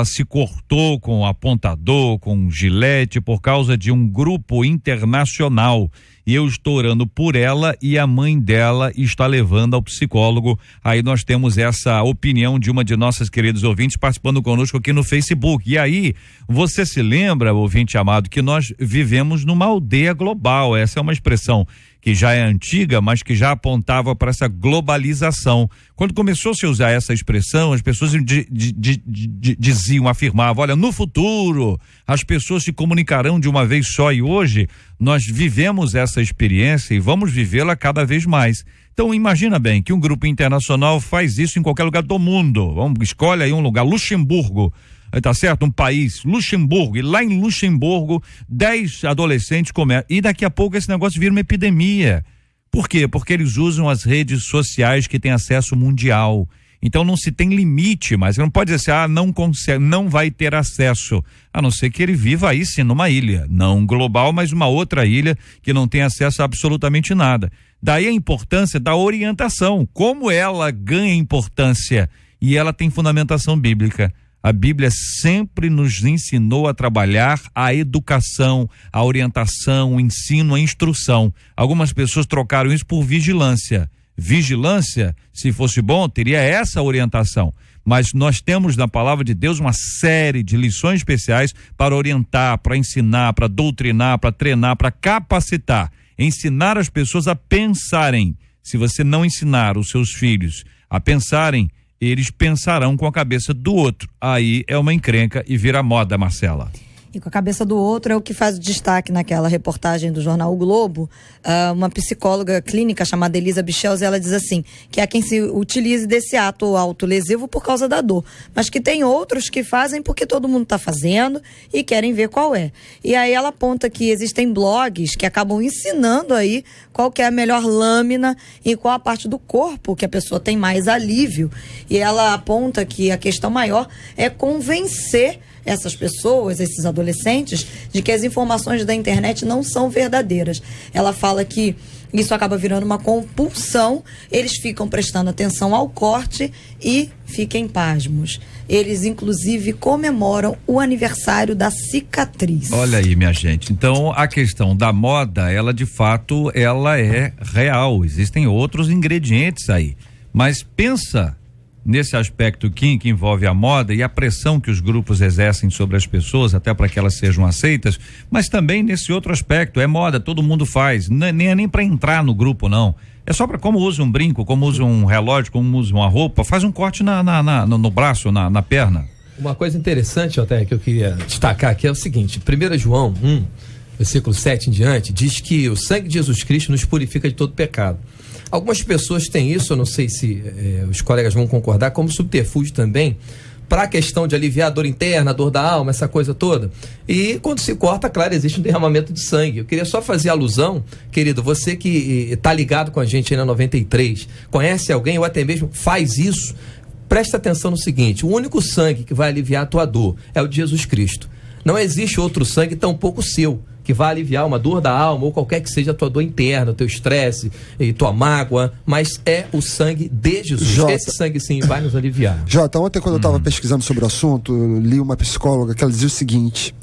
se cortou com apontador, com gilete, por causa de um grupo internacional. E eu estou orando por ela e a mãe dela está levando ao psicólogo. Aí nós temos essa opinião de uma de nossas queridas ouvintes participando conosco aqui no Facebook. E aí, você se lembra, ouvinte amado, que nós vivemos numa aldeia global. Essa é uma expressão que já é antiga, mas que já apontava para essa globalização. Quando começou a se usar essa expressão, as pessoas diziam, afirmavam: olha, no futuro as pessoas se comunicarão de uma vez só, e hoje nós vivemos essa experiência e vamos vivê-la cada vez mais. Então imagina bem que um grupo internacional faz isso em qualquer lugar do mundo. Escolhe aí um lugar, Luxemburgo. Tá certo? Um país, Luxemburgo, e lá em Luxemburgo 10 adolescentes começam, e daqui a pouco esse negócio vira uma epidemia. Por quê? Porque eles usam as redes sociais que têm acesso mundial. Então não se tem limite, mas não pode dizer assim, não consegue, não vai ter acesso, a não ser que ele viva aí sim numa ilha, não global, mas uma outra ilha que não tem acesso a absolutamente nada. Daí a importância da orientação, como ela ganha importância, e ela tem fundamentação bíblica. A Bíblia sempre nos ensinou a trabalhar a educação, a orientação, o ensino, a instrução. Algumas pessoas trocaram isso por vigilância. Vigilância, se fosse bom, teria essa orientação. Mas nós temos na palavra de Deus uma série de lições especiais para orientar, para ensinar, para doutrinar, para treinar, para capacitar. Ensinar as pessoas a pensarem. Se você não ensinar os seus filhos a pensarem, eles pensarão com a cabeça do outro. Aí é uma encrenca e vira moda, Marcela. E com a cabeça do outro é o que faz o destaque naquela reportagem do jornal O Globo. Uma psicóloga clínica chamada Elisa Bichels, ela diz assim, que há quem se utilize desse ato autolesivo por causa da dor, mas que tem outros que fazem porque todo mundo está fazendo e querem ver qual é. E aí ela aponta que existem blogs que acabam ensinando aí qual que é a melhor lâmina e qual a parte do corpo que a pessoa tem mais alívio. E ela aponta que a questão maior é convencer essas pessoas, esses adolescentes, de que as informações da internet não são verdadeiras. Ela fala que isso acaba virando uma compulsão, eles ficam prestando atenção ao corte e fiquem pasmos. Eles, inclusive, comemoram o aniversário da cicatriz. Olha aí, minha gente. Então, a questão da moda, ela de fato, ela é real. Existem outros ingredientes aí. Mas pensa nesse aspecto que envolve a moda e a pressão que os grupos exercem sobre as pessoas, até para que elas sejam aceitas, mas também nesse outro aspecto, é moda, todo mundo faz, nem para entrar no grupo, não. É só para como usa um brinco, como usa um relógio, como usa uma roupa, faz um corte no braço, na perna. Uma coisa interessante, até que eu queria destacar aqui é o seguinte: 1 João 1, versículo 7 em diante, diz que o sangue de Jesus Cristo nos purifica de todo pecado. Algumas pessoas têm isso, eu não sei se os colegas vão concordar, como subterfúgio também, para a questão de aliviar a dor interna, a dor da alma, essa coisa toda. E quando se corta, claro, existe um derramamento de sangue. Eu queria só fazer alusão, querido, você que está ligado com a gente aí na 93, conhece alguém ou até mesmo faz isso, presta atenção no seguinte: o único sangue que vai aliviar a tua dor é o de Jesus Cristo. Não existe outro sangue, tampouco o seu, que vai aliviar uma dor da alma ou qualquer que seja a tua dor interna, o teu estresse e tua mágoa, mas é o sangue de Jesus. Jota, esse sangue sim vai nos aliviar. Jota, ontem quando eu estava pesquisando sobre o assunto, eu li uma psicóloga que ela dizia o seguinte: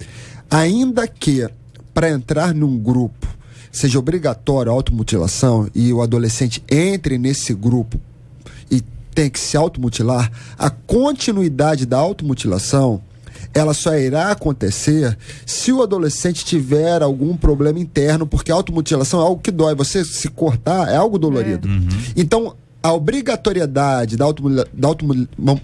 ainda que para entrar num grupo seja obrigatório a automutilação e o adolescente entre nesse grupo e tem que se automutilar, a continuidade da automutilação ela só irá acontecer se o adolescente tiver algum problema interno, porque a automutilação é algo que dói. Você se cortar é algo dolorido. Então, a obrigatoriedade da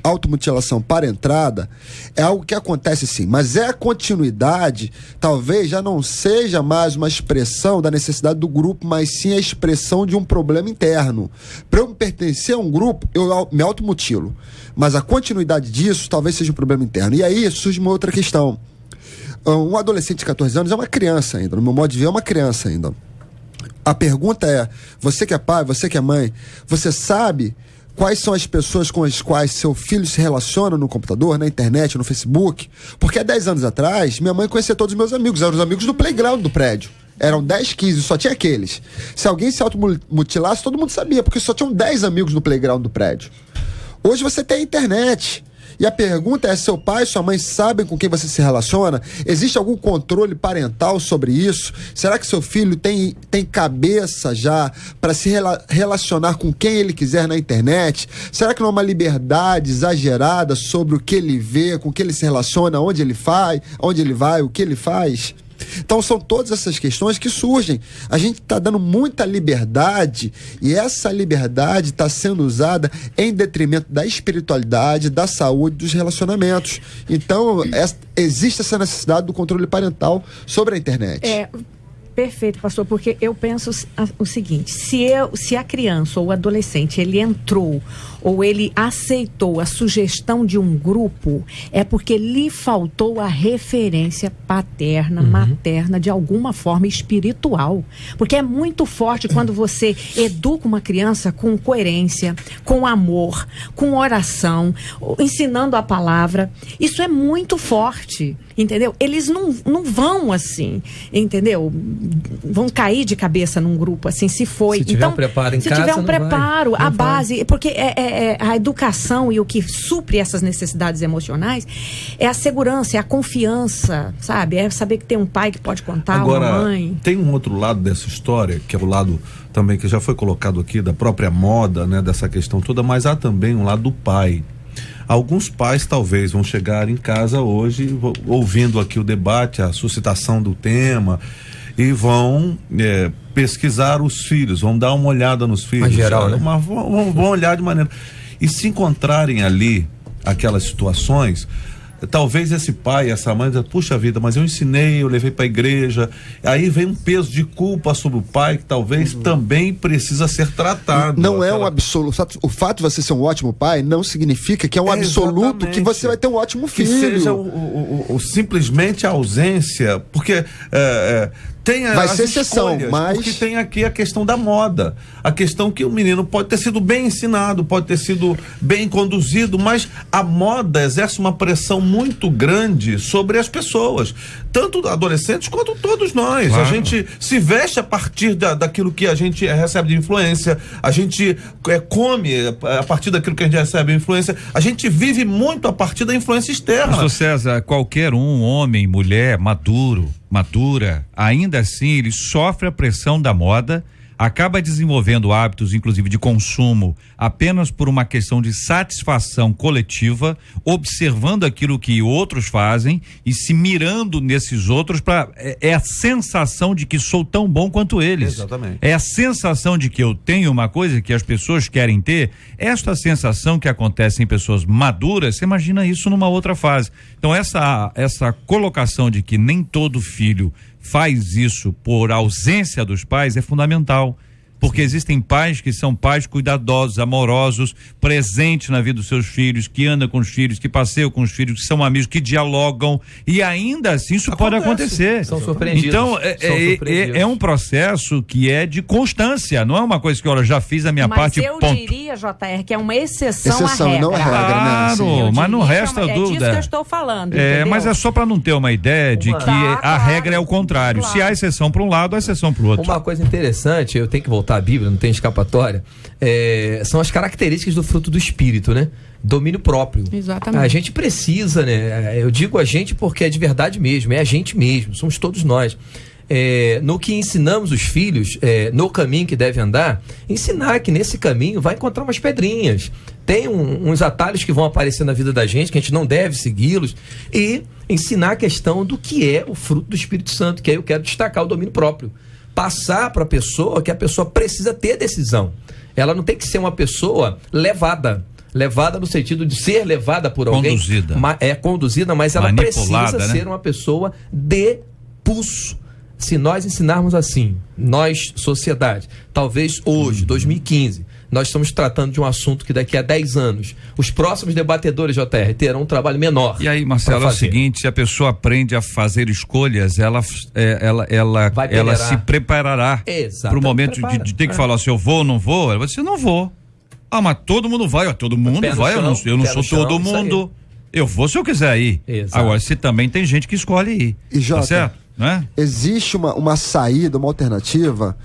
automutilação para entrada é algo que acontece sim, mas a continuidade talvez já não seja mais uma expressão da necessidade do grupo, mas sim a expressão de um problema interno. Para eu pertencer a um grupo, eu me automutilo, mas a continuidade disso talvez seja um problema interno. E aí surge uma outra questão. Um adolescente de 14 anos é uma criança ainda, no meu modo de ver é uma criança ainda. A pergunta é, você que é pai, você que é mãe, você sabe quais são as pessoas com as quais seu filho se relaciona no computador, na internet, no Facebook? Porque há 10 anos atrás, minha mãe conhecia todos os meus amigos, eram os amigos do playground do prédio. Eram 10, 15, só tinha aqueles. Se alguém se automutilasse, todo mundo sabia, porque só tinham 10 amigos no playground do prédio. Hoje você tem a internet. E a pergunta é, seu pai e sua mãe sabem com quem você se relaciona? Existe algum controle parental sobre isso? Será que seu filho tem cabeça já para se relacionar com quem ele quiser na internet? Será que não há uma liberdade exagerada sobre o que ele vê, com que ele se relaciona, onde ele vai, o que ele faz? Então são todas essas questões que surgem. A gente está dando muita liberdade e essa liberdade está sendo usada em detrimento da espiritualidade, da saúde, dos relacionamentos. Então existe essa necessidade do controle parental sobre a internet. Perfeito, pastor, porque eu penso o seguinte, se a criança ou o adolescente, ele entrou ou ele aceitou a sugestão de um grupo, é porque lhe faltou a referência paterna, materna, de alguma forma espiritual. Porque é muito forte quando você educa uma criança com coerência, com amor, com oração, ensinando a palavra. Isso é muito forte, entendeu? Eles não vão assim, entendeu? Vão cair de cabeça num grupo, assim, se foi. Se tiver um preparo em casa, se tiver um preparo, a base, porque a educação e o que supre essas necessidades emocionais é a segurança, é a confiança, sabe? É saber que tem um pai que pode contar, agora, uma mãe. Tem um outro lado dessa história, que é o lado também que já foi colocado aqui, da própria moda, né, dessa questão toda, mas há também um lado do pai. Alguns pais talvez vão chegar em casa hoje, ouvindo aqui o debate, a suscitação do tema, e vão pesquisar os filhos, vão dar uma olhada nos filhos. Em geral, né? Vão olhar de maneira... E se encontrarem ali aquelas situações, talvez esse pai, essa mãe diz, puxa vida, mas eu ensinei, eu levei para a igreja. Aí vem um peso de culpa sobre o pai que talvez também precisa ser tratado. Não é um absoluto. O fato de você ser um ótimo pai não significa que é um absoluto que você vai ter um ótimo filho. Que seja simplesmente a ausência, porque vai ser exceção, mas... Porque tem aqui a questão da moda, a questão que o menino pode ter sido bem ensinado, pode ter sido bem conduzido, mas a moda exerce uma pressão muito grande sobre as pessoas, tanto adolescentes quanto todos nós. Claro. A gente se veste a partir daquilo que a gente recebe de influência, a gente come a partir daquilo que a gente recebe de influência, a gente vive muito a partir da influência externa. Pastor César, qualquer homem, mulher, madura, ainda assim ele sofre a pressão da moda, acaba desenvolvendo hábitos, inclusive de consumo, apenas por uma questão de satisfação coletiva, observando aquilo que outros fazem e se mirando nesses outros é a sensação de que sou tão bom quanto eles. Exatamente. É a sensação de que eu tenho uma coisa que as pessoas querem ter. Esta sensação que acontece em pessoas maduras, você imagina isso numa outra fase. Então essa colocação de que nem todo filho faz isso por ausência dos pais é fundamental, porque existem pais que são pais cuidadosos, amorosos, presentes na vida dos seus filhos, que andam com os filhos, que passeiam com os filhos, que são amigos, que dialogam, e ainda assim isso pode acontecer. São surpreendidos. Então é um processo que é de constância, não é uma coisa que eu já fiz a minha parte. Mas eu diria, JR, que é uma exceção à regra. Não é regra, claro, né? mas não resta dúvida. É disso que eu estou falando, entendeu? Mas é só para não ter uma ideia de que a regra é o contrário. Claro. Se há exceção para um lado, há exceção para o outro. Uma coisa interessante, eu tenho que voltar à Bíblia, não tem escapatória, são as características do fruto do Espírito, né? Domínio próprio. Exatamente. A gente precisa, né? Eu digo a gente porque é de verdade mesmo, é a gente mesmo, somos todos nós. No que ensinamos os filhos, no caminho que deve andar, ensinar que nesse caminho vai encontrar umas pedrinhas. Tem uns atalhos que vão aparecer na vida da gente, que a gente não deve segui-los, e ensinar a questão do que é o fruto do Espírito Santo, que aí eu quero destacar o domínio próprio. Passar para a pessoa que a pessoa precisa ter decisão. Ela não tem que ser uma pessoa levada no sentido de ser levada por alguém. Conduzida, mas ela precisa ser uma pessoa de pulso. Se nós ensinarmos assim, nós, sociedade, talvez hoje, 2015, nós estamos tratando de um assunto que daqui a 10 anos, os próximos debatedores, JR, terão um trabalo menor. E aí, Marcelo, é o seguinte, se a pessoa aprende a fazer escolhas, ela se preparará para o momento de ter que falar se eu vou ou não vou. Ela vai dizer, não vou. Ah, mas todo mundo vai, todo mundo vai, eu não sou todo mundo. Eu vou se eu quiser ir. Exato. Agora, se também tem gente que escolhe ir. E, Jota, tá certo? Né? Existe uma saída, uma alternativa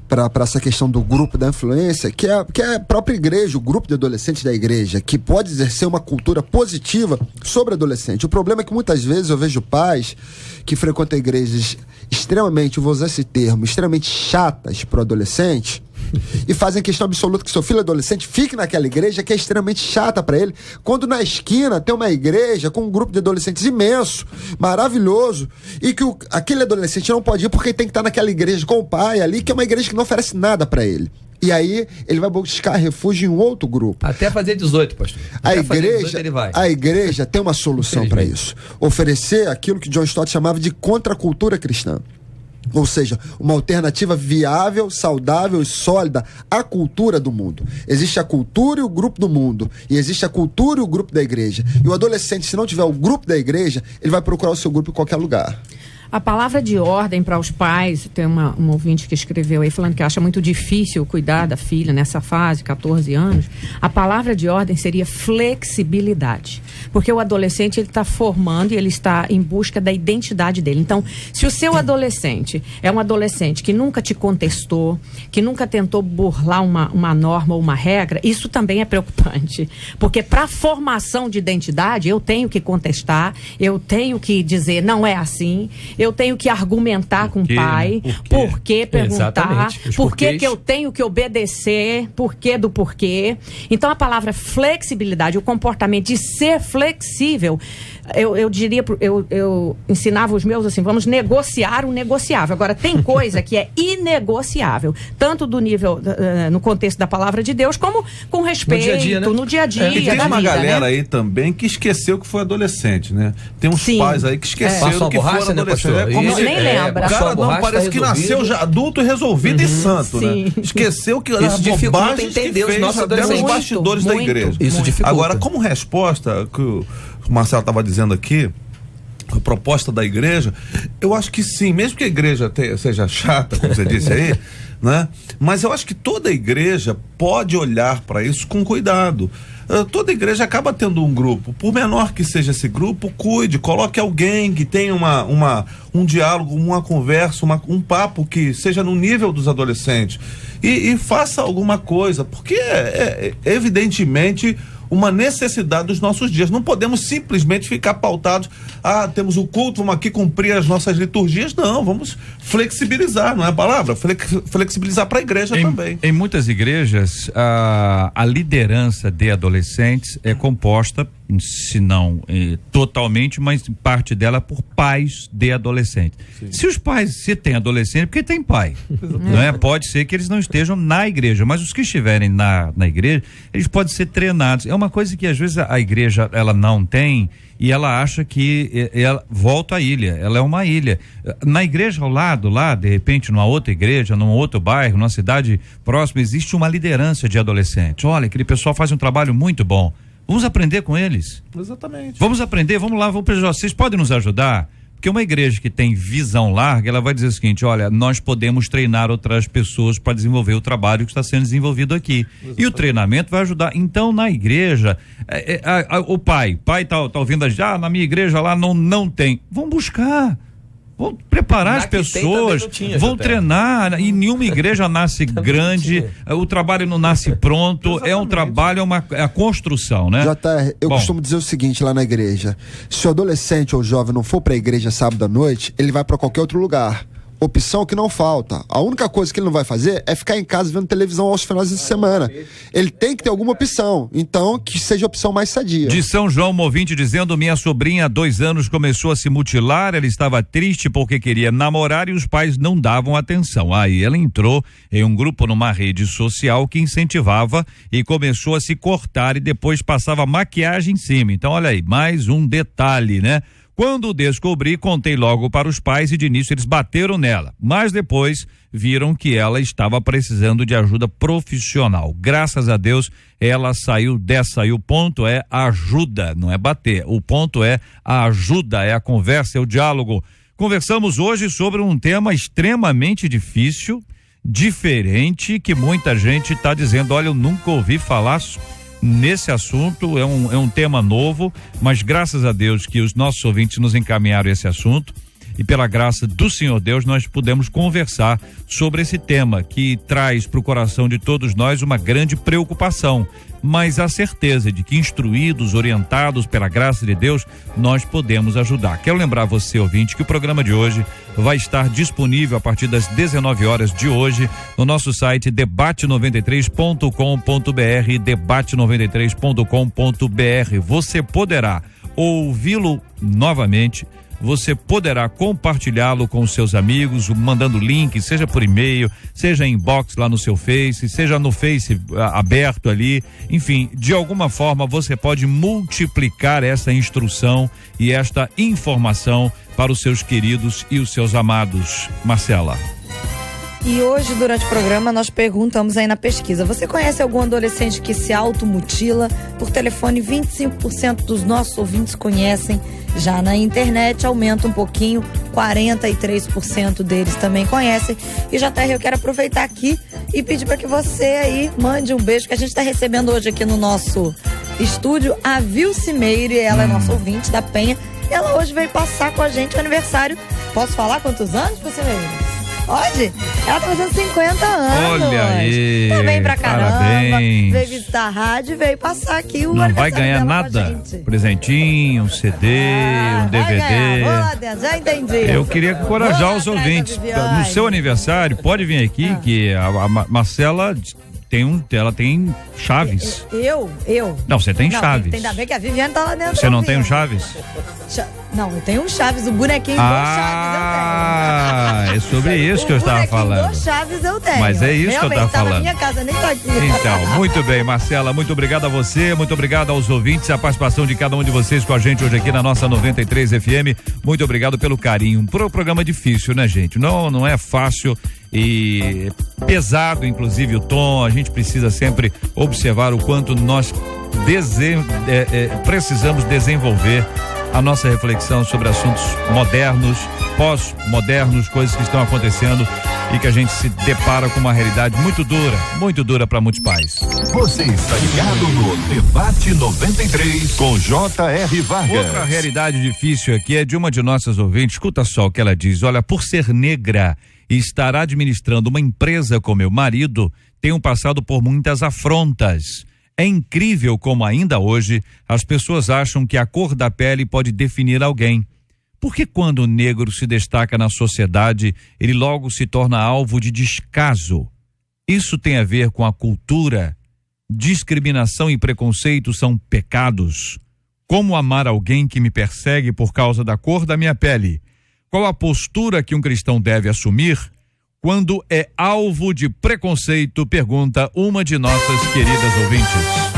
para essa questão do grupo da influência, que é a própria igreja, o grupo de adolescentes da igreja, que pode exercer uma cultura positiva sobre adolescente. O problema é que muitas vezes eu vejo pais que frequentam igrejas extremamente, eu vou usar esse termo, extremamente chatas para o adolescente, e fazem questão absoluta que seu filho adolescente fique naquela igreja que é extremamente chata para ele, quando na esquina tem uma igreja com um grupo de adolescentes imenso, maravilhoso, e que aquele adolescente não pode ir porque tem que estar naquela igreja com o pai ali, que é uma igreja que não oferece nada para ele. E aí ele vai buscar refúgio em um outro grupo. Até fazer 18, pastor. A igreja tem uma solução para isso. Oferecer aquilo que John Stott chamava de contracultura cristã. Ou seja, uma alternativa viável, saudável e sólida à cultura do mundo. Existe a cultura e o grupo do mundo. E existe a cultura e o grupo da igreja. E o adolescente, se não tiver o grupo da igreja, ele vai procurar o seu grupo em qualquer lugar. A palavra de ordem para os pais, tem uma ouvinte que escreveu aí falando que acha muito difícil cuidar da filha nessa fase, 14 anos. A palavra de ordem seria flexibilidade. Porque o adolescente, ele está formando e ele está em busca da identidade dele. Então, se o seu adolescente é um adolescente que nunca te contestou, que nunca tentou burlar uma norma ou uma regra, isso também é preocupante. Porque para a formação de identidade, eu tenho que contestar, eu tenho que dizer, não é assim. Eu tenho que argumentar com o pai, por que perguntar, por que eu tenho que obedecer, porquê do porquê. Então a palavra flexibilidade, o comportamento de ser flexível, eu diria, eu ensinava os meus assim, vamos negociar o negociável. Agora tem coisa que é inegociável, tanto do nível, no contexto da palavra de Deus, como com respeito, no dia a dia, E tem da uma vida, galera né? aí também que esqueceu que foi adolescente, né? Tem uns pais aí que esqueceram que foram adolescentes. Nem lembra. O cara não, parece que nasceu já adulto, resolvido e santo, né? Esqueceu que isso dificulta entender os nossos adolescentes. Os bastidores da igreja. Isso dificulta. Agora, como resposta que o Marcelo estava dizendo aqui, a proposta da igreja, eu acho que sim, mesmo que a igreja seja chata, como você disse aí, né? Mas eu acho que toda igreja pode olhar para isso com cuidado. Toda igreja acaba tendo um grupo, por menor que seja esse grupo, cuide, coloque alguém que tenha um diálogo, uma conversa, um papo que seja no nível dos adolescentes e faça alguma coisa, porque é evidentemente uma necessidade dos nossos dias. Não podemos simplesmente ficar pautados, temos o culto, vamos aqui cumprir as nossas liturgias. Não, vamos flexibilizar, não é a palavra? Flexibilizar para a igreja também. Em muitas igrejas, a liderança de adolescentes é composta, se não totalmente, mas parte dela por pais de adolescentes. Sim. Se tem adolescente, porque tem pai. Não é? Pode ser que eles não estejam na igreja, mas os que estiverem na igreja, eles podem ser treinados. É uma coisa que às vezes a igreja ela não tem e ela acha que ela volta à ilha, ela é uma ilha. Na igreja ao lado, lá, de repente, numa outra igreja, num outro bairro, numa cidade próxima, existe uma liderança de adolescentes. Olha, aquele pessoal faz um trabalho muito bom. Vamos aprender com eles. Exatamente. Vamos aprender, vamos lá, vocês podem nos ajudar? Porque uma igreja que tem visão larga, ela vai dizer o seguinte, olha, nós podemos treinar outras pessoas para desenvolver o trabalho que está sendo desenvolvido aqui. Exatamente. E o treinamento vai ajudar. Então, na igreja, o pai tá ouvindo, na minha igreja lá não tem. Vão buscar. Vão preparar as pessoas, vão treinar, e nenhuma igreja nasce grande, o trabalho não nasce pronto. Exatamente. É um trabalho, é a construção, né? JR, eu costumo dizer o seguinte lá na igreja, se o adolescente ou jovem não for para a igreja sábado à noite, ele vai para qualquer outro lugar. opção que não falta. A única coisa que ele não vai fazer é ficar em casa vendo televisão aos finais de semana. Ele tem que ter alguma opção, então que seja a opção mais sadia. De São João, um ouvinte dizendo: minha sobrinha há 2 anos começou a se mutilar, ela estava triste porque queria namorar e os pais não davam atenção. Aí ela entrou em um grupo numa rede social que incentivava e começou a se cortar e depois passava maquiagem em cima. Então olha aí, mais um detalhe, né? Quando descobri, contei logo para os pais e de início eles bateram nela, mas depois viram que ela estava precisando de ajuda profissional. Graças a Deus ela saiu dessa e o ponto é a ajuda, não é bater, o ponto é a ajuda, é a conversa, é o diálogo. Conversamos hoje sobre um tema extremamente difícil, diferente, que muita gente está dizendo, olha, eu nunca ouvi falar nesse assunto, é um tema novo, mas graças a Deus que os nossos ouvintes nos encaminharam esse assunto e pela graça do Senhor Deus nós pudemos conversar sobre esse tema que traz para o coração de todos nós uma grande preocupação, mas a certeza de que instruídos, orientados pela graça de Deus, nós podemos ajudar. Quero lembrar você, ouvinte, que o programa de hoje vai estar disponível a partir das 19 horas de hoje no nosso site debate93.com.br, debate93.com.br. Você poderá ouvi-lo novamente. Você poderá compartilhá-lo com os seus amigos, mandando link, seja por e-mail, seja em inbox lá no seu Face, seja no Face aberto ali. Enfim, de alguma forma você pode multiplicar essa instrução e esta informação para os seus queridos e os seus amados. Marcela. E hoje, durante o programa, nós perguntamos aí na pesquisa: você conhece algum adolescente que se automutila? Por telefone, 25% dos nossos ouvintes conhecem. Já na internet aumenta um pouquinho, 43% deles também conhecem. E JR, eu quero aproveitar aqui e pedir para que você aí mande um beijo, que a gente está recebendo hoje aqui no nosso estúdio a Vilce Meire, ela é nossa ouvinte da Penha. Ela hoje veio passar com a gente o aniversário. Posso falar quantos anos, Vilce Meire? Pode? Ela tá fazendo 50 anos. Olha aí. Tá bem pra caramba. Parabéns. Veio visitar a rádio e veio passar aqui o Não vai ganhar nada? Presentinho, um CD, um DVD. Vou lá dentro, já entendi. Eu queria encorajar os ouvintes. No seu aniversário, pode vir aqui que a Marcela ela tem chaves. Eu? Não, você tem chaves. Tem a ver que a Viviane tá lá dentro. Você não tem um chaves? Não, eu tenho um chaves, o bonequinho do chaves eu tenho. É sobre isso que eu estava falando. O bonequinho do chaves eu tenho. Mas é isso que eu estava falando. Tá na minha casa, nem tá aqui. Então, muito bem, Marcela, muito obrigado a você, muito obrigado aos ouvintes, a participação de cada um de vocês com a gente hoje aqui na nossa 93 FM. Muito obrigado pelo carinho. Um programa difícil, né, gente? Não é fácil e pesado, inclusive o tom. A gente precisa sempre observar o quanto nós precisamos desenvolver a nossa reflexão sobre assuntos modernos, pós-modernos, coisas que estão acontecendo e que a gente se depara com uma realidade muito dura para muitos pais. Você está ligado no Debate 93 com J.R. Vargas. Outra realidade difícil aqui é de uma de nossas ouvintes. Escuta só o que ela diz: olha, por ser negra e estar administrando uma empresa com meu marido, tenho passado por muitas afrontas. É incrível como ainda hoje as pessoas acham que a cor da pele pode definir alguém. Porque quando o negro se destaca na sociedade, ele logo se torna alvo de descaso? Isso tem a ver com a cultura? Discriminação e preconceito são pecados. Como amar alguém que me persegue por causa da cor da minha pele? Qual a postura que um cristão deve assumir quando é alvo de preconceito? Pergunta uma de nossas queridas ouvintes.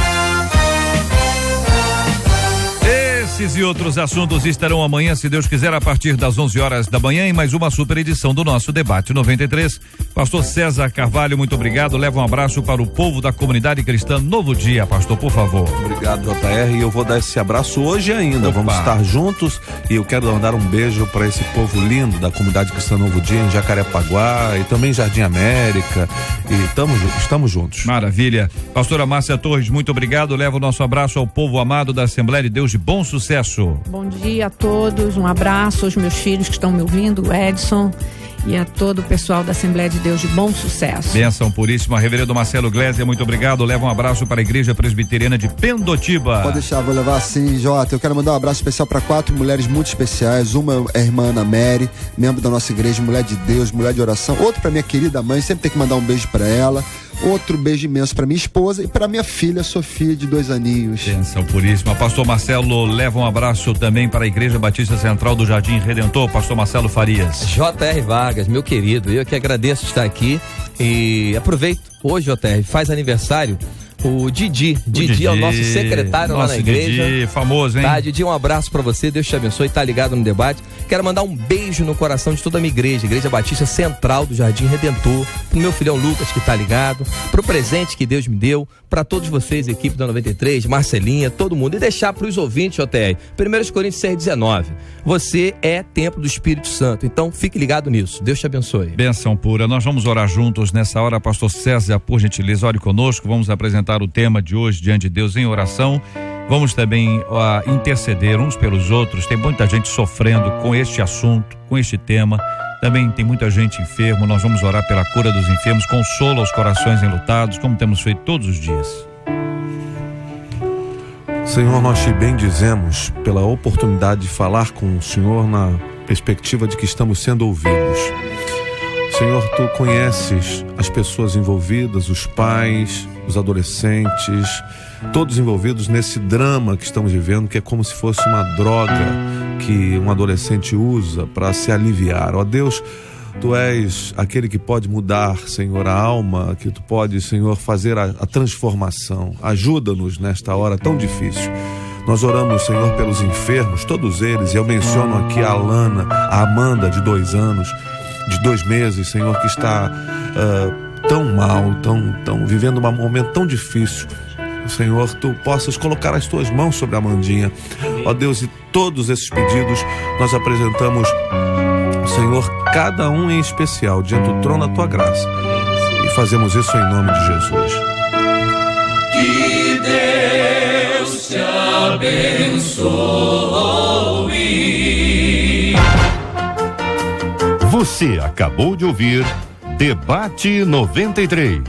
Esses e outros assuntos estarão amanhã, se Deus quiser, a partir das 11 horas da manhã, em mais uma super edição do nosso Debate 93. Pastor César Carvalho, muito obrigado. Leva um abraço para o povo da comunidade cristã Novo Dia, pastor, por favor. Obrigado, JR. E eu vou dar esse abraço hoje ainda. Opa. Vamos estar juntos e eu quero mandar um beijo para esse povo lindo da comunidade cristã Novo Dia, em Jacarepaguá e também Jardim América. E estamos juntos. Maravilha. Pastora Márcia Torres, muito obrigado. Leva o nosso abraço ao povo amado da Assembleia de Deus de Bom Sucesso. Bom dia a todos, um abraço aos meus filhos que estão me ouvindo, o Edson e a todo o pessoal da Assembleia de Deus de Bom Sucesso. Bênção puríssima. Reverendo Marcelo Glésia, muito obrigado. Leva um abraço para a Igreja Presbiteriana de Pendotiba. Pode deixar, vou levar sim, Jota. Eu quero mandar um abraço especial para 4 mulheres muito especiais. Uma é a irmã Ana Mary, membro da nossa igreja, mulher de Deus, mulher de oração. Outra para minha querida mãe, sempre tem que mandar um beijo para ela. Outro beijo imenso para minha esposa e para minha filha Sofia, de 2 aninhos. Bênção puríssima. Pastor Marcelo, leva um abraço também para a Igreja Batista Central do Jardim Redentor. Pastor Marcelo Farias. J.R. Vargas, meu querido, eu que agradeço estar aqui e aproveito. Hoje, J.R., faz aniversário o Didi. Didi é o nosso secretário lá na igreja. Didi, famoso, hein? Tá, Didi, um abraço pra você, Deus te abençoe, tá ligado no debate. Quero mandar um beijo no coração de toda a minha igreja, Igreja Batista Central do Jardim Redentor, pro meu filhão Lucas, que tá ligado, pro presente que Deus me deu, pra todos vocês, equipe da 93, Marcelinha, todo mundo. E deixar pros ouvintes, JR, 1 Coríntios 6,19. Você é templo do Espírito Santo, então fique ligado nisso. Deus te abençoe. Bênção pura. Nós vamos orar juntos nessa hora. Pastor César, por gentileza, ore conosco. Vamos apresentar o tema de hoje diante de Deus em oração. Vamos também interceder uns pelos outros. Tem muita gente sofrendo com este assunto, com este tema. Também tem muita gente enfermo. Nós vamos orar pela cura dos enfermos, consolo aos corações enlutados, como temos feito todos os dias. Senhor, nós te bendizemos pela oportunidade de falar com o Senhor na perspectiva de que estamos sendo ouvidos. Senhor, tu conheces as pessoas envolvidas, os pais, os adolescentes, todos envolvidos nesse drama que estamos vivendo, que é como se fosse uma droga que um adolescente usa para se aliviar. Ó Deus, tu és aquele que pode mudar, Senhor, a alma, que tu pode, Senhor, fazer a transformação. Ajuda-nos nesta hora tão difícil. Nós oramos, Senhor, pelos enfermos, todos eles, e eu menciono aqui a Alana, a Amanda, de 2 anos, de 2 meses, Senhor, que está tão mal, tão vivendo um momento tão difícil. Senhor, tu possas colocar as tuas mãos sobre a Amandinha. Ó Deus, e todos esses pedidos nós apresentamos, Senhor, cada um em especial, diante do trono da tua graça. E fazemos isso em nome de Jesus. Que Deus te abençoe. Você acabou de ouvir Debate 93.